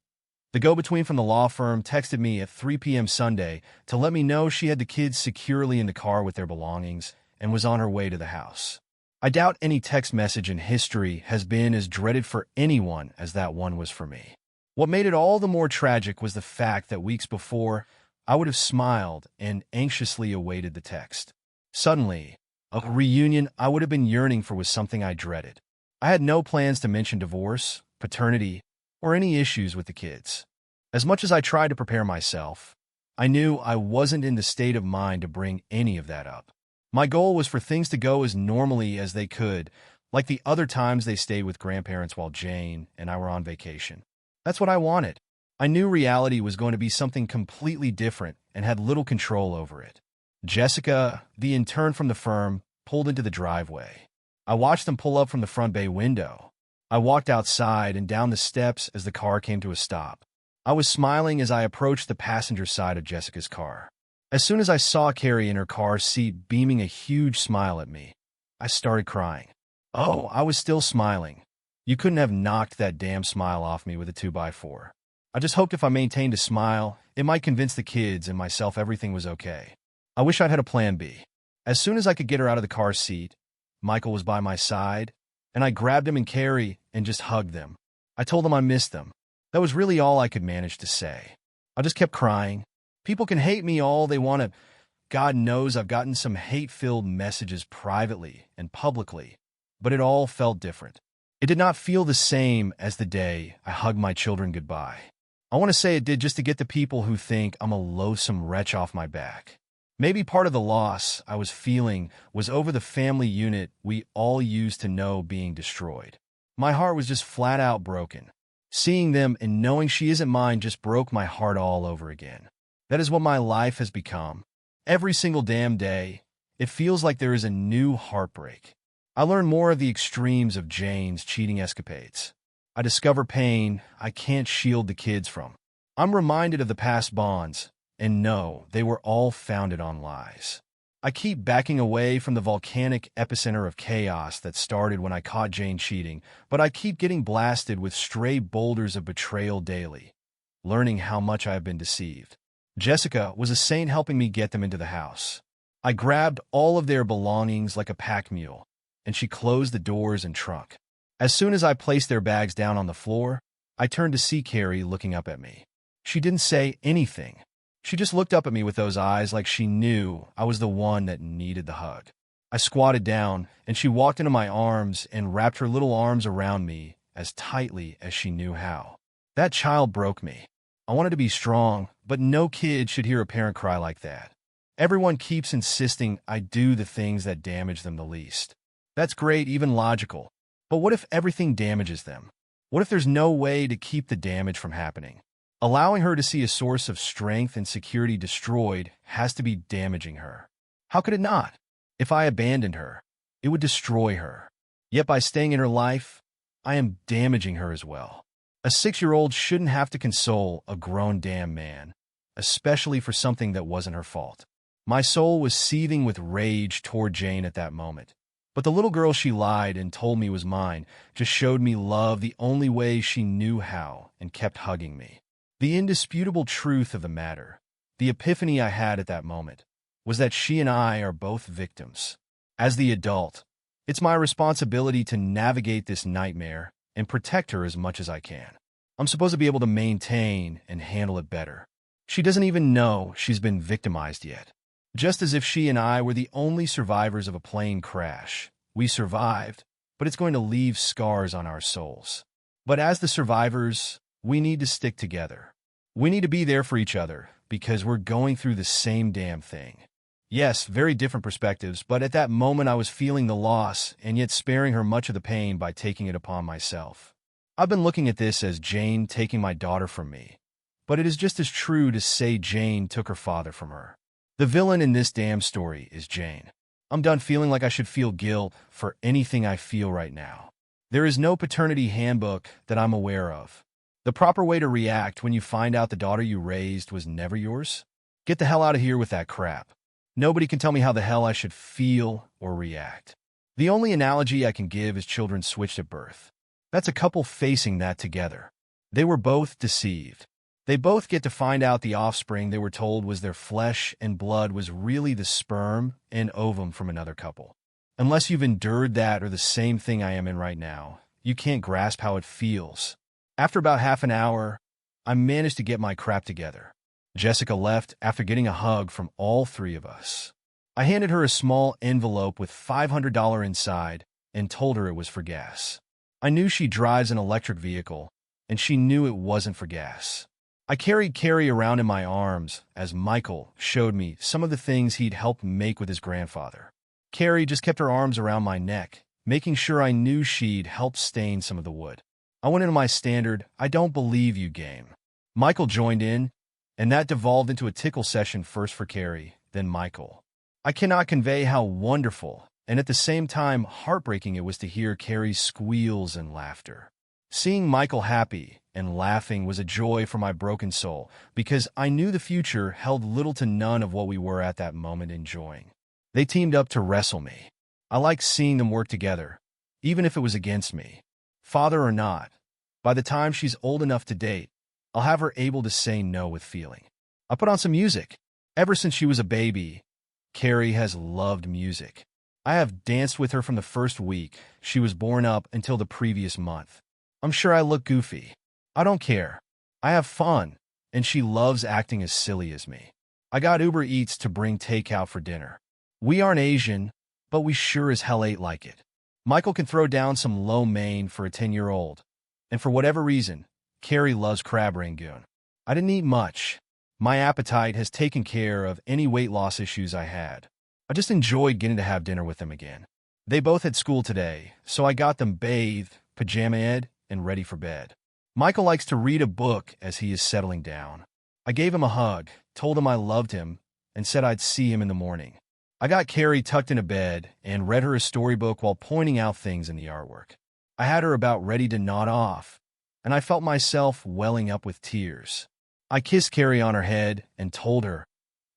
The go-between from the law firm texted me at 3 p.m. Sunday to let me know she had the kids securely in the car with their belongings and was on her way to the house. I doubt any text message in history has been as dreaded for anyone as that one was for me. What made it all the more tragic was the fact that weeks before, I would have smiled and anxiously awaited the text. Suddenly, a reunion I would have been yearning for was something I dreaded. I had no plans to mention divorce, paternity, or any issues with the kids. As much as I tried to prepare myself, I knew I wasn't in the state of mind to bring any of that up. My goal was for things to go as normally as they could, like the other times they stayed with grandparents while Jane and I were on vacation. That's what I wanted. I knew reality was going to be something completely different and had little control over it. Jessica, the intern from the firm, pulled into the driveway. I watched them pull up from the front bay window. I walked outside and down the steps as the car came to a stop. I was smiling as I approached the passenger side of Jessica's car. As soon as I saw Carrie in her car seat beaming a huge smile at me, I started crying. Oh, I was still smiling. You couldn't have knocked that damn smile off me with a 2x4. I just hoped if I maintained a smile, it might convince the kids and myself everything was okay. I wish I'd had a plan B. As soon as I could get her out of the car seat, Michael was by my side, and I grabbed him and Carrie and just hugged them. I told them I missed them. That was really all I could manage to say. I just kept crying. People can hate me all they want to. God knows I've gotten some hate-filled messages privately and publicly, but it all felt different. It did not feel the same as the day I hugged my children goodbye. I want to say it did just to get the people who think I'm a loathsome wretch off my back. Maybe part of the loss I was feeling was over the family unit we all used to know being destroyed. My heart was just flat out broken. Seeing them and knowing she isn't mine just broke my heart all over again. That is what my life has become. Every single damn day, it feels like there is a new heartbreak. I learn more of the extremes of Jane's cheating escapades. I discover pain I can't shield the kids from. I'm reminded of the past bonds, and no, they were all founded on lies. I keep backing away from the volcanic epicenter of chaos that started when I caught Jane cheating, but I keep getting blasted with stray boulders of betrayal daily, learning how much I have been deceived. Jessica was a saint helping me get them into the house. I grabbed all of their belongings like a pack mule, and she closed the doors and trunk. As soon as I placed their bags down on the floor, I turned to see Carrie looking up at me. She didn't say anything. She just looked up at me with those eyes like she knew I was the one that needed the hug. I squatted down, and she walked into my arms and wrapped her little arms around me as tightly as she knew how. That child broke me. I wanted to be strong, but no kid should hear a parent cry like that. Everyone keeps insisting I do the things that damage them the least. That's great, even logical. But what if everything damages them? What if there's no way to keep the damage from happening? Allowing her to see a source of strength and security destroyed has to be damaging her. How could it not? If I abandoned her, it would destroy her. Yet by staying in her life, I am damaging her as well. A 6-year-old shouldn't have to console a grown damn man, especially for something that wasn't her fault. My soul was seething with rage toward Jane at that moment. But the little girl she lied and told me was mine just showed me love the only way she knew how and kept hugging me. The indisputable truth of the matter, the epiphany I had at that moment, was that she and I are both victims. As the adult, it's my responsibility to navigate this nightmare and protect her as much as I can. I'm supposed to be able to maintain and handle it better. She doesn't even know she's been victimized yet. Just as if she and I were the only survivors of a plane crash. We survived, but it's going to leave scars on our souls. But as the survivors, we need to stick together. We need to be there for each other because we're going through the same damn thing. Yes, very different perspectives, but at that moment I was feeling the loss and yet sparing her much of the pain by taking it upon myself. I've been looking at this as Jane taking my daughter from me, but it is just as true to say Jane took her father from her. The villain in this damn story is Jane. I'm done feeling like I should feel guilt for anything I feel right now. There is no paternity handbook that I'm aware of. The proper way to react when you find out the daughter you raised was never yours? Get the hell out of here with that crap. Nobody can tell me how the hell I should feel or react. The only analogy I can give is children switched at birth. That's a couple facing that together. They were both deceived. They both get to find out the offspring they were told was their flesh and blood was really the sperm and ovum from another couple. Unless you've endured that or the same thing I am in right now, you can't grasp how it feels. After about half an hour, I managed to get my crap together. Jessica left after getting a hug from all three of us. I handed her a small envelope with $500 inside and told her it was for gas. I knew she drives an electric vehicle, and she knew it wasn't for gas. I carried Carrie around in my arms as Michael showed me some of the things he'd helped make with his grandfather. Carrie just kept her arms around my neck, making sure I knew she'd helped stain some of the wood. I went into my standard, I don't believe you game. Michael joined in, and that devolved into a tickle session first for Carrie, then Michael. I cannot convey how wonderful, and at the same time heartbreaking it was to hear Carrie's squeals and laughter. Seeing Michael happy and laughing was a joy for my broken soul, because I knew the future held little to none of what we were at that moment enjoying. They teamed up to wrestle me. I liked seeing them work together, even if it was against me. Father or not, by the time she's old enough to date, I'll have her able to say no with feeling. I put on some music. Ever since she was a baby, Carrie has loved music. I have danced with her from the first week she was born up until the previous month. I'm sure I look goofy. I don't care. I have fun, and she loves acting as silly as me. I got Uber Eats to bring takeout for dinner. We aren't Asian, but we sure as hell ate like it. Michael can throw down some lo mein for a 10-year-old. And for whatever reason, Carrie loves crab rangoon. I didn't eat much. My appetite has taken care of any weight loss issues I had. I just enjoyed getting to have dinner with them again. They both had school today, so I got them bathed, pajama-ed, and ready for bed. Michael likes to read a book as he is settling down. I gave him a hug, told him I loved him, and said I'd see him in the morning. I got Carrie tucked in a bed and read her a storybook while pointing out things in the artwork. I had her about ready to nod off, and I felt myself welling up with tears. I kissed Carrie on her head and told her,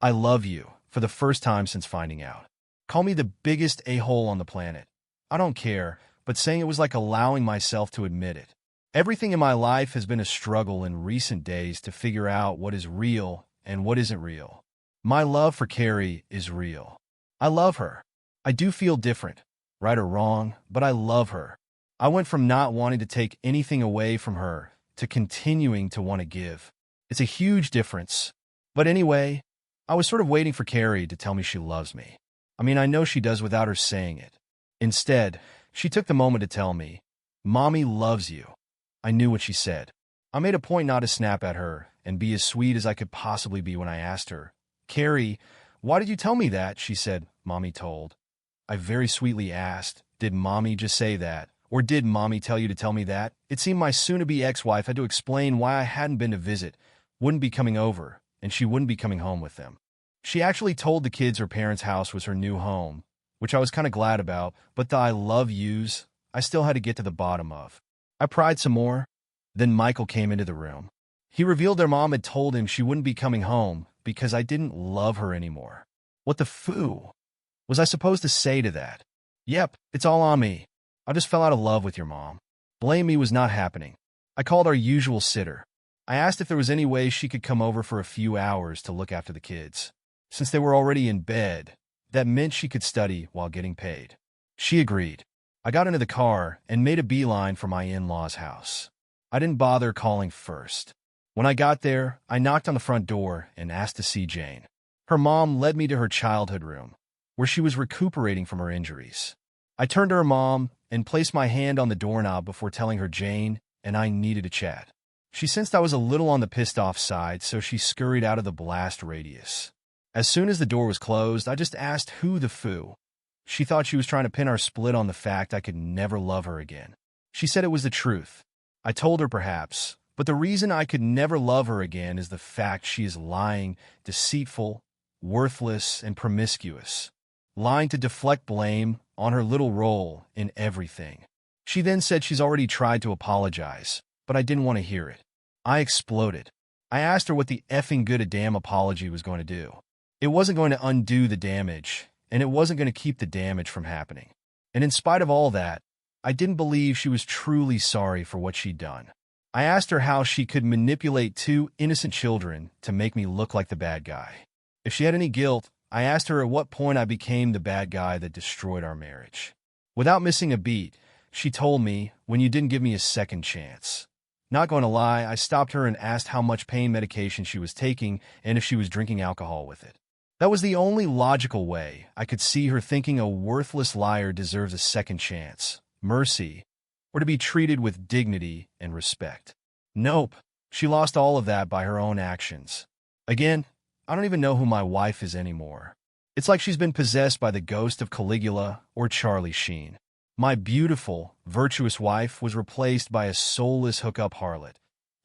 I love you, for the first time since finding out. Call me the biggest a-hole on the planet. I don't care, but saying it was like allowing myself to admit it. Everything in my life has been a struggle in recent days to figure out what is real and what isn't real. My love for Carrie is real. I love her. I do feel different, right or wrong, but I love her. I went from not wanting to take anything away from her to continuing to want to give. It's a huge difference. But anyway, I was sort of waiting for Carrie to tell me she loves me. I mean, I know she does without her saying it. Instead, she took the moment to tell me, Mommy loves you. I knew what she said. I made a point not to snap at her and be as sweet as I could possibly be when I asked her, Carrie, why did you tell me that? She said, Mommy told. I very sweetly asked, did Mommy just say that? Or did Mommy tell you to tell me that? It seemed my soon-to-be ex-wife had to explain why I hadn't been to visit, wouldn't be coming over, and she wouldn't be coming home with them. She actually told the kids her parents' house was her new home, which I was kind of glad about, but the I love yous I still had to get to the bottom of. I pried some more. Then Michael came into the room. He revealed their mom had told him she wouldn't be coming home because I didn't love her anymore. What the foo was I supposed to say to that? Yep, it's all on me. I just fell out of love with your mom. Blame me was not happening. I called our usual sitter. I asked if there was any way she could come over for a few hours to look after the kids. Since they were already in bed, that meant she could study while getting paid. She agreed. I got into the car and made a beeline for my in-laws' house. I didn't bother calling first. When I got there, I knocked on the front door and asked to see Jane. Her mom led me to her childhood room, where she was recuperating from her injuries. I turned to her mom and placed my hand on the doorknob before telling her Jane and I needed to chat. She sensed I was a little on the pissed-off side, so she scurried out of the blast radius. As soon as the door was closed, I just asked who the foo. She thought she was trying to pin our split on the fact I could never love her again. She said it was the truth. I told her perhaps, but the reason I could never love her again is the fact she is lying, deceitful, worthless, and promiscuous. Lying to deflect blame on her little role in everything. She then said she's already tried to apologize, but I didn't want to hear it. I exploded. I asked her what the effing good a damn apology was going to do. It wasn't going to undo the damage, and it wasn't going to keep the damage from happening. And in spite of all that, I didn't believe she was truly sorry for what she'd done. I asked her how she could manipulate two innocent children to make me look like the bad guy. If she had any guilt, I asked her at what point I became the bad guy that destroyed our marriage. Without missing a beat, she told me, when you didn't give me a second chance. Not going to lie, I stopped her and asked how much pain medication she was taking and if she was drinking alcohol with it. That was the only logical way I could see her thinking a worthless liar deserves a second chance, mercy, or to be treated with dignity and respect. Nope, she lost all of that by her own actions. Again, I don't even know who my wife is anymore. It's like she's been possessed by the ghost of Caligula or Charlie Sheen. My beautiful, virtuous wife was replaced by a soulless hookup harlot,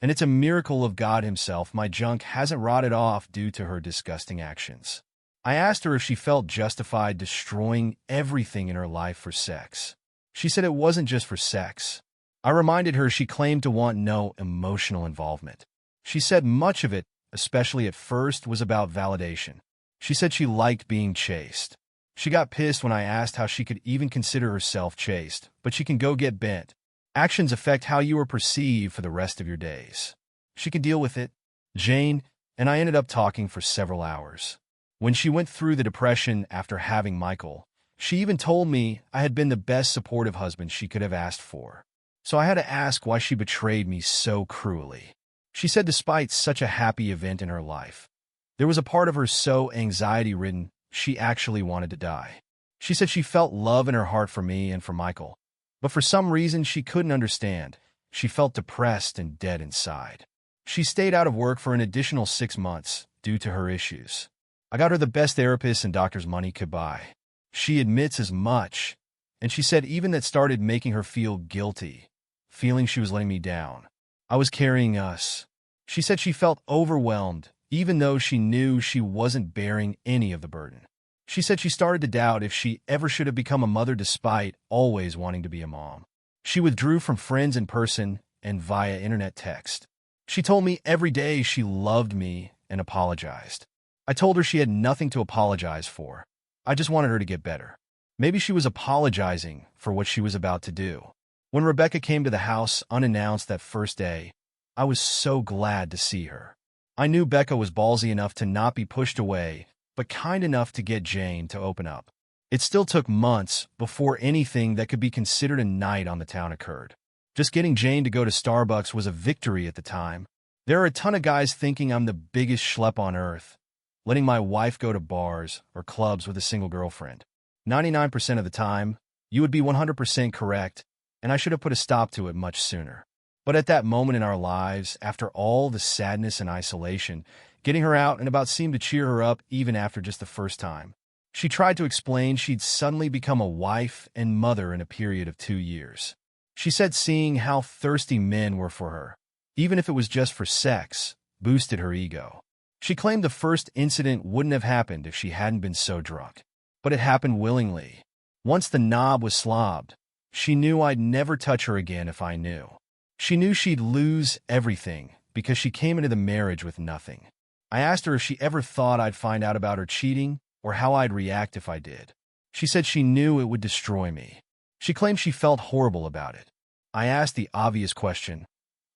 and it's a miracle of God himself my junk hasn't rotted off due to her disgusting actions. I asked her if she felt justified destroying everything in her life for sex. She said it wasn't just for sex. I reminded her she claimed to want no emotional involvement. She said much of it, especially at first, was about validation. She said she liked being chased. She got pissed when I asked how she could even consider herself chaste, but she can go get bent. Actions affect how you are perceived for the rest of your days. She can deal with it. Jane and I ended up talking for several hours. When she went through the depression after having Michael, she even told me I had been the best supportive husband she could have asked for. So I had to ask why she betrayed me so cruelly. She said despite such a happy event in her life, there was a part of her so anxiety-ridden she actually wanted to die. She said she felt love in her heart for me and for Michael, but for some reason she couldn't understand. She felt depressed and dead inside. She stayed out of work for an additional 6 months due to her issues. I got her the best therapist and doctor's money could buy. She admits as much, and she said even that started making her feel guilty, feeling she was letting me down. I was carrying us. She said she felt overwhelmed, even though she knew she wasn't bearing any of the burden. She said she started to doubt if she ever should have become a mother despite always wanting to be a mom. She withdrew from friends in person and via internet text. She told me every day she loved me and apologized. I told her she had nothing to apologize for. I just wanted her to get better. Maybe she was apologizing for what she was about to do. When Rebecca came to the house unannounced that first day, I was so glad to see her. I knew Becca was ballsy enough to not be pushed away, but kind enough to get Jane to open up. It still took months before anything that could be considered a night on the town occurred. Just getting Jane to go to Starbucks was a victory at the time. There are a ton of guys thinking I'm the biggest schlep on earth, letting my wife go to bars or clubs with a single girlfriend. 99% of the time, you would be 100% correct, and I should have put a stop to it much sooner. But at that moment in our lives, after all the sadness and isolation, getting her out and about seemed to cheer her up even after just the first time. She tried to explain she'd suddenly become a wife and mother in a period of 2 years. She said seeing how thirsty men were for her, even if it was just for sex, boosted her ego. She claimed the first incident wouldn't have happened if she hadn't been so drunk. But it happened willingly. Once the knob was slobbed, she knew I'd never touch her again if I knew. She knew she'd lose everything because she came into the marriage with nothing. I asked her if she ever thought I'd find out about her cheating or how I'd react if I did. She said she knew it would destroy me. She claimed she felt horrible about it. I asked the obvious question,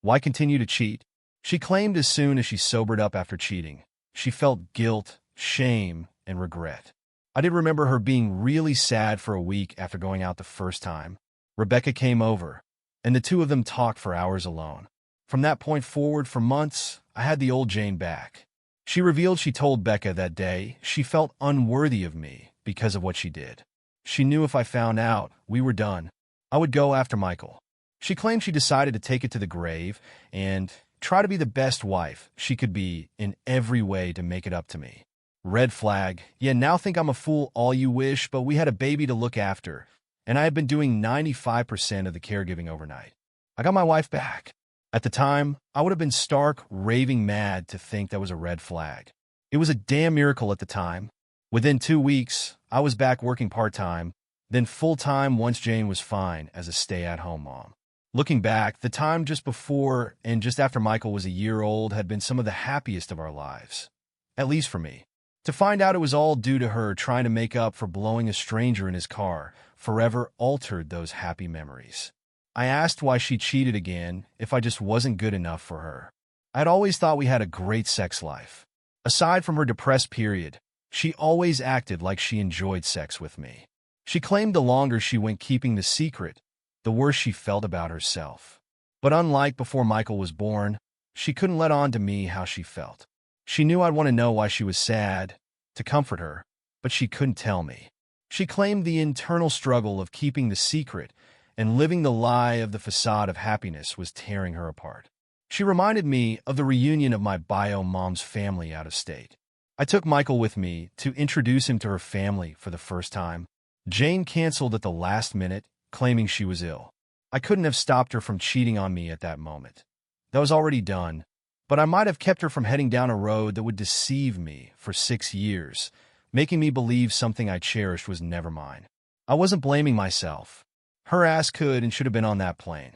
why continue to cheat? She claimed as soon as she sobered up after cheating, she felt guilt, shame, and regret. I did remember her being really sad for a week after going out the first time. Rebecca came over, and the two of them talked for hours alone. From that point forward, for months, I had the old Jane back. She revealed she told Becca that day she felt unworthy of me because of what she did. She knew if I found out, we were done. I would go after Michael. She claimed she decided to take it to the grave and try to be the best wife she could be in every way to make it up to me. Red flag. Yeah, now think I'm a fool all you wish, but we had a baby to look after, and I had been doing 95% of the caregiving overnight. I got my wife back. At the time, I would have been stark, raving mad to think that was a red flag. It was a damn miracle at the time. Within 2 weeks, I was back working part-time, then full-time once Jane was fine as a stay-at-home mom. Looking back, the time just before and just after Michael was a year old had been some of the happiest of our lives. At least for me. To find out it was all due to her trying to make up for blowing a stranger in his car forever altered those happy memories. I asked why she cheated again if I just wasn't good enough for her. I'd always thought we had a great sex life. Aside from her depressed period, she always acted like she enjoyed sex with me. She claimed the longer she went keeping the secret, the worse she felt about herself. But unlike before Michael was born, she couldn't let on to me how she felt. She knew I'd want to know why she was sad, to comfort her, but she couldn't tell me. She claimed the internal struggle of keeping the secret and living the lie of the facade of happiness was tearing her apart. She reminded me of the reunion of my bio mom's family out of state. I took Michael with me to introduce him to her family for the first time. Jane canceled at the last minute, claiming she was ill. I couldn't have stopped her from cheating on me at that moment. That was already done. But I might have kept her from heading down a road that would deceive me for 6 years, making me believe something I cherished was never mine. I wasn't blaming myself. Her ass could and should have been on that plane.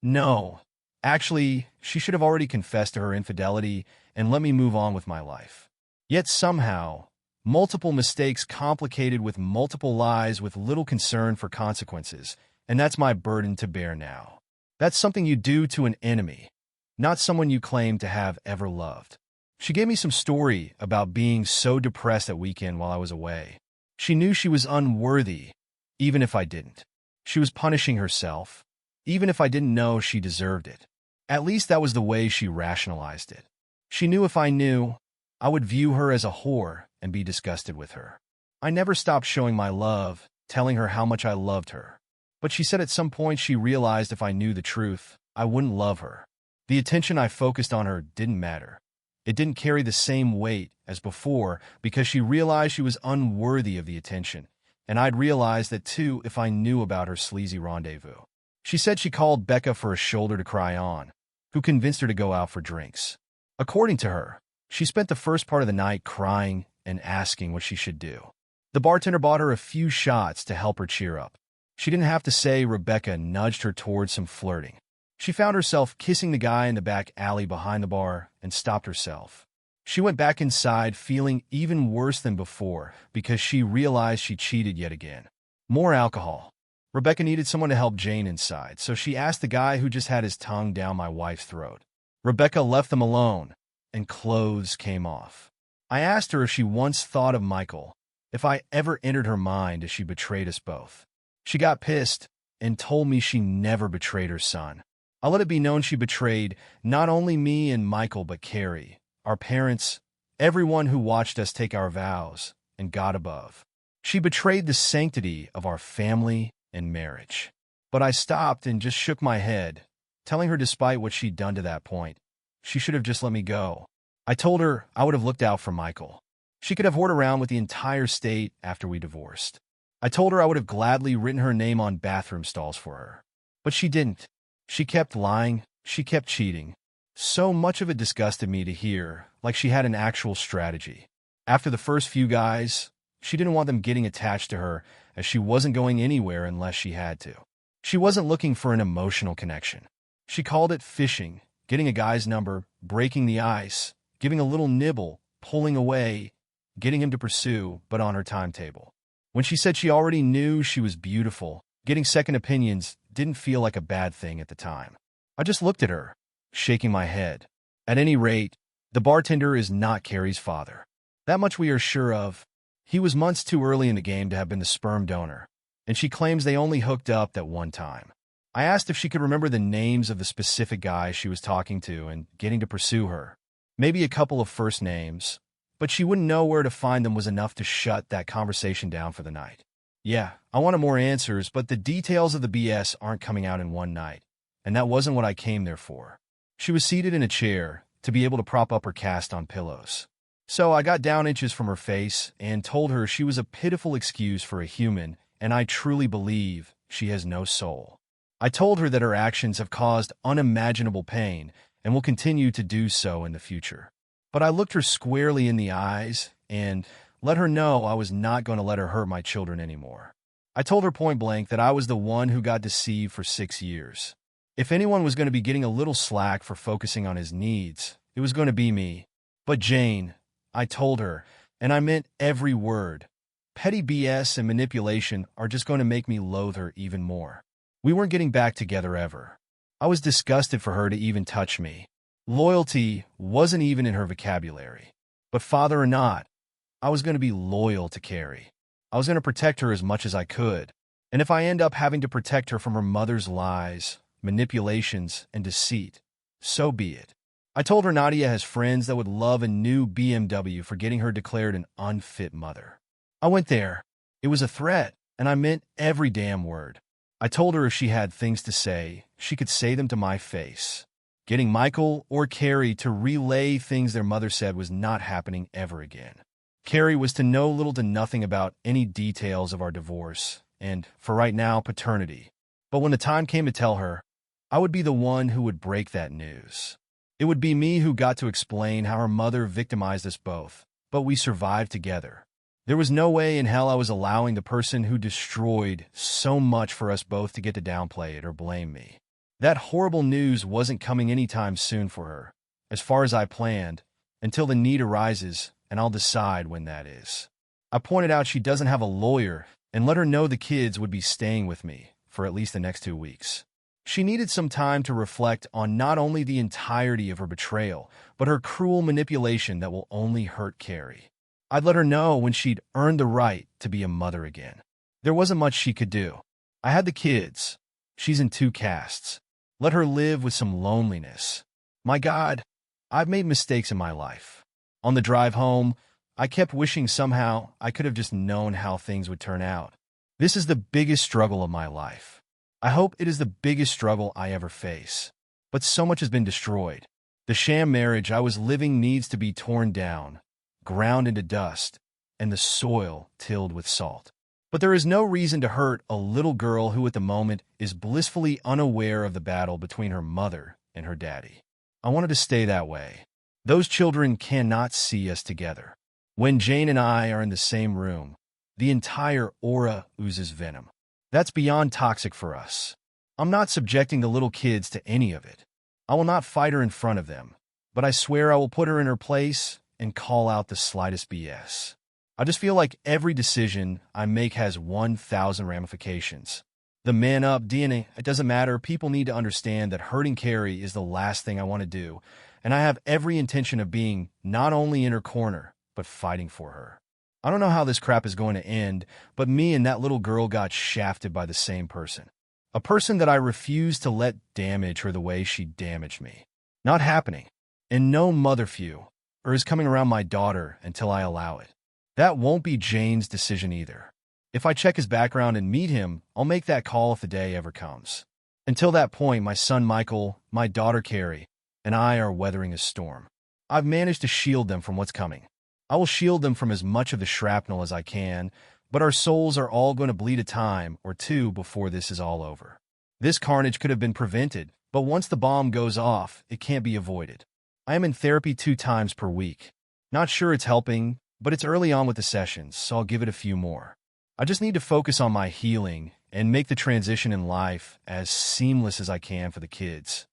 No. Actually, she should have already confessed to her infidelity and let me move on with my life. Yet somehow, multiple mistakes complicated with multiple lies with little concern for consequences, and that's my burden to bear now. That's something you do to an enemy, not someone you claim to have ever loved. She gave me some story about being so depressed that weekend while I was away. She knew she was unworthy, even if I didn't. She was punishing herself, even if I didn't know she deserved it. At least that was the way she rationalized it. She knew if I knew, I would view her as a whore and be disgusted with her. I never stopped showing my love, telling her how much I loved her. But she said at some point she realized if I knew the truth, I wouldn't love her. The attention I focused on her didn't matter. It didn't carry the same weight as before because she realized she was unworthy of the attention, and I'd realized that too if I knew about her sleazy rendezvous. She said she called Becca for a shoulder to cry on. who convinced her to go out for drinks. According to her, she spent the first part of the night crying and asking what she should do. The bartender bought her a few shots to help her cheer up. She didn't have to say Rebecca nudged her towards some flirting. She found herself kissing the guy in the back alley behind the bar and stopped herself. She went back inside feeling even worse than before because she realized she cheated yet again. More alcohol. Rebecca needed someone to help Jane inside, so she asked the guy who just had his tongue down my wife's throat. Rebecca left them alone, and clothes came off. I asked her if she once thought of Michael, if I ever entered her mind as she betrayed us both. She got pissed and told me she never betrayed her son. I let it be known she betrayed not only me and Michael but Carrie, our parents, everyone who watched us take our vows, and God above. She betrayed the sanctity of our family and marriage. But I stopped and just shook my head, telling her despite what she'd done to that point, she should have just let me go. I told her I would have looked out for Michael. She could have whored around with the entire state after we divorced. I told her I would have gladly written her name on bathroom stalls for her. But she didn't. She kept lying. She kept cheating. So much of it disgusted me to hear, like she had an actual strategy. After the first few guys, she didn't want them getting attached to her, as she wasn't going anywhere unless she had to. She wasn't looking for an emotional connection. She called it fishing, getting a guy's number, breaking the ice, giving a little nibble, pulling away, getting him to pursue, but on her timetable. When she said she already knew she was beautiful, getting second opinions didn't feel like a bad thing at the time. I just looked at her, shaking my head. At any rate, the bartender is not Carrie's father. That much we are sure of. He was months too early in the game to have been the sperm donor, and she claims they only hooked up that one time. I asked if she could remember the names of the specific guys she was talking to and getting to pursue her. Maybe a couple of first names, but she wouldn't know where to find them was enough to shut that conversation down for the night. Yeah, I wanted more answers, but the details of the BS aren't coming out in one night, and that wasn't what I came there for. She was seated in a chair to be able to prop up her cast on pillows. So I got down inches from her face and told her she was a pitiful excuse for a human, and I truly believe she has no soul. I told her that her actions have caused unimaginable pain and will continue to do so in the future. But I looked her squarely in the eyes and let her know I was not going to let her hurt my children anymore. I told her point blank that I was the one who got deceived for 6 years. If anyone was going to be getting a little slack for focusing on his needs, it was going to be me. But Jane, I told her, and I meant every word, petty BS and manipulation are just going to make me loathe her even more. We weren't getting back together ever. I was disgusted for her to even touch me. Loyalty wasn't even in her vocabulary. But father or not, I was going to be loyal to Carrie. I was going to protect her as much as I could. And if I end up having to protect her from her mother's lies, manipulations, and deceit, so be it. I told her Nadia has friends that would love a new BMW for getting her declared an unfit mother. I went there. It was a threat, and I meant every damn word. I told her if she had things to say, she could say them to my face. Getting Michael or Carrie to relay things their mother said was not happening ever again. Carrie was to know little to nothing about any details of our divorce, and, for right now, paternity. But when the time came to tell her, I would be the one who would break that news. It would be me who got to explain how her mother victimized us both, but we survived together. There was no way in hell I was allowing the person who destroyed so much for us both to get to downplay it or blame me. That horrible news wasn't coming anytime soon for her, as far as I planned, until the need arises, and I'll decide when that is. I pointed out she doesn't have a lawyer and let her know the kids would be staying with me for at least the next 2 weeks. She needed some time to reflect on not only the entirety of her betrayal, but her cruel manipulation that will only hurt Carrie. I'd let her know when she'd earned the right to be a mother again. There wasn't much she could do. I had the kids. She's in 2 casts. Let her live with some loneliness. My God, I've made mistakes in my life. On the drive home, I kept wishing somehow I could have just known how things would turn out. This is the biggest struggle of my life. I hope it is the biggest struggle I ever face. But so much has been destroyed. The sham marriage I was living needs to be torn down, ground into dust, and the soil tilled with salt. But there is no reason to hurt a little girl who at the moment is blissfully unaware of the battle between her mother and her daddy. I wanted to stay that way. Those children cannot see us together. When Jane and I are in the same room, the entire aura oozes venom. That's beyond toxic for us. I'm not subjecting the little kids to any of it. I will not fight her in front of them, but I swear I will put her in her place and call out the slightest BS. I just feel like every decision I make has 1,000 ramifications. The man up DNA, it doesn't matter. People need to understand that hurting Carrie is the last thing I want to do, and I have every intention of being not only in her corner, but fighting for her. I don't know how this crap is going to end, but me and that little girl got shafted by the same person. A person that I refuse to let damage her the way she damaged me. Not happening. And no motherfucker is coming around my daughter until I allow it. That won't be Jane's decision either. If I check his background and meet him, I'll make that call if the day ever comes. Until that point, my son Michael, my daughter Carrie, and I are weathering a storm. I've managed to shield them from what's coming. I will shield them from as much of the shrapnel as I can, but our souls are all going to bleed a time or two before this is all over. This carnage could have been prevented, but once the bomb goes off, it can't be avoided. I am in therapy 2 times per week. Not sure it's helping, but it's early on with the sessions, so I'll give it a few more. I just need to focus on my healing and make the transition in life as seamless as I can for the kids.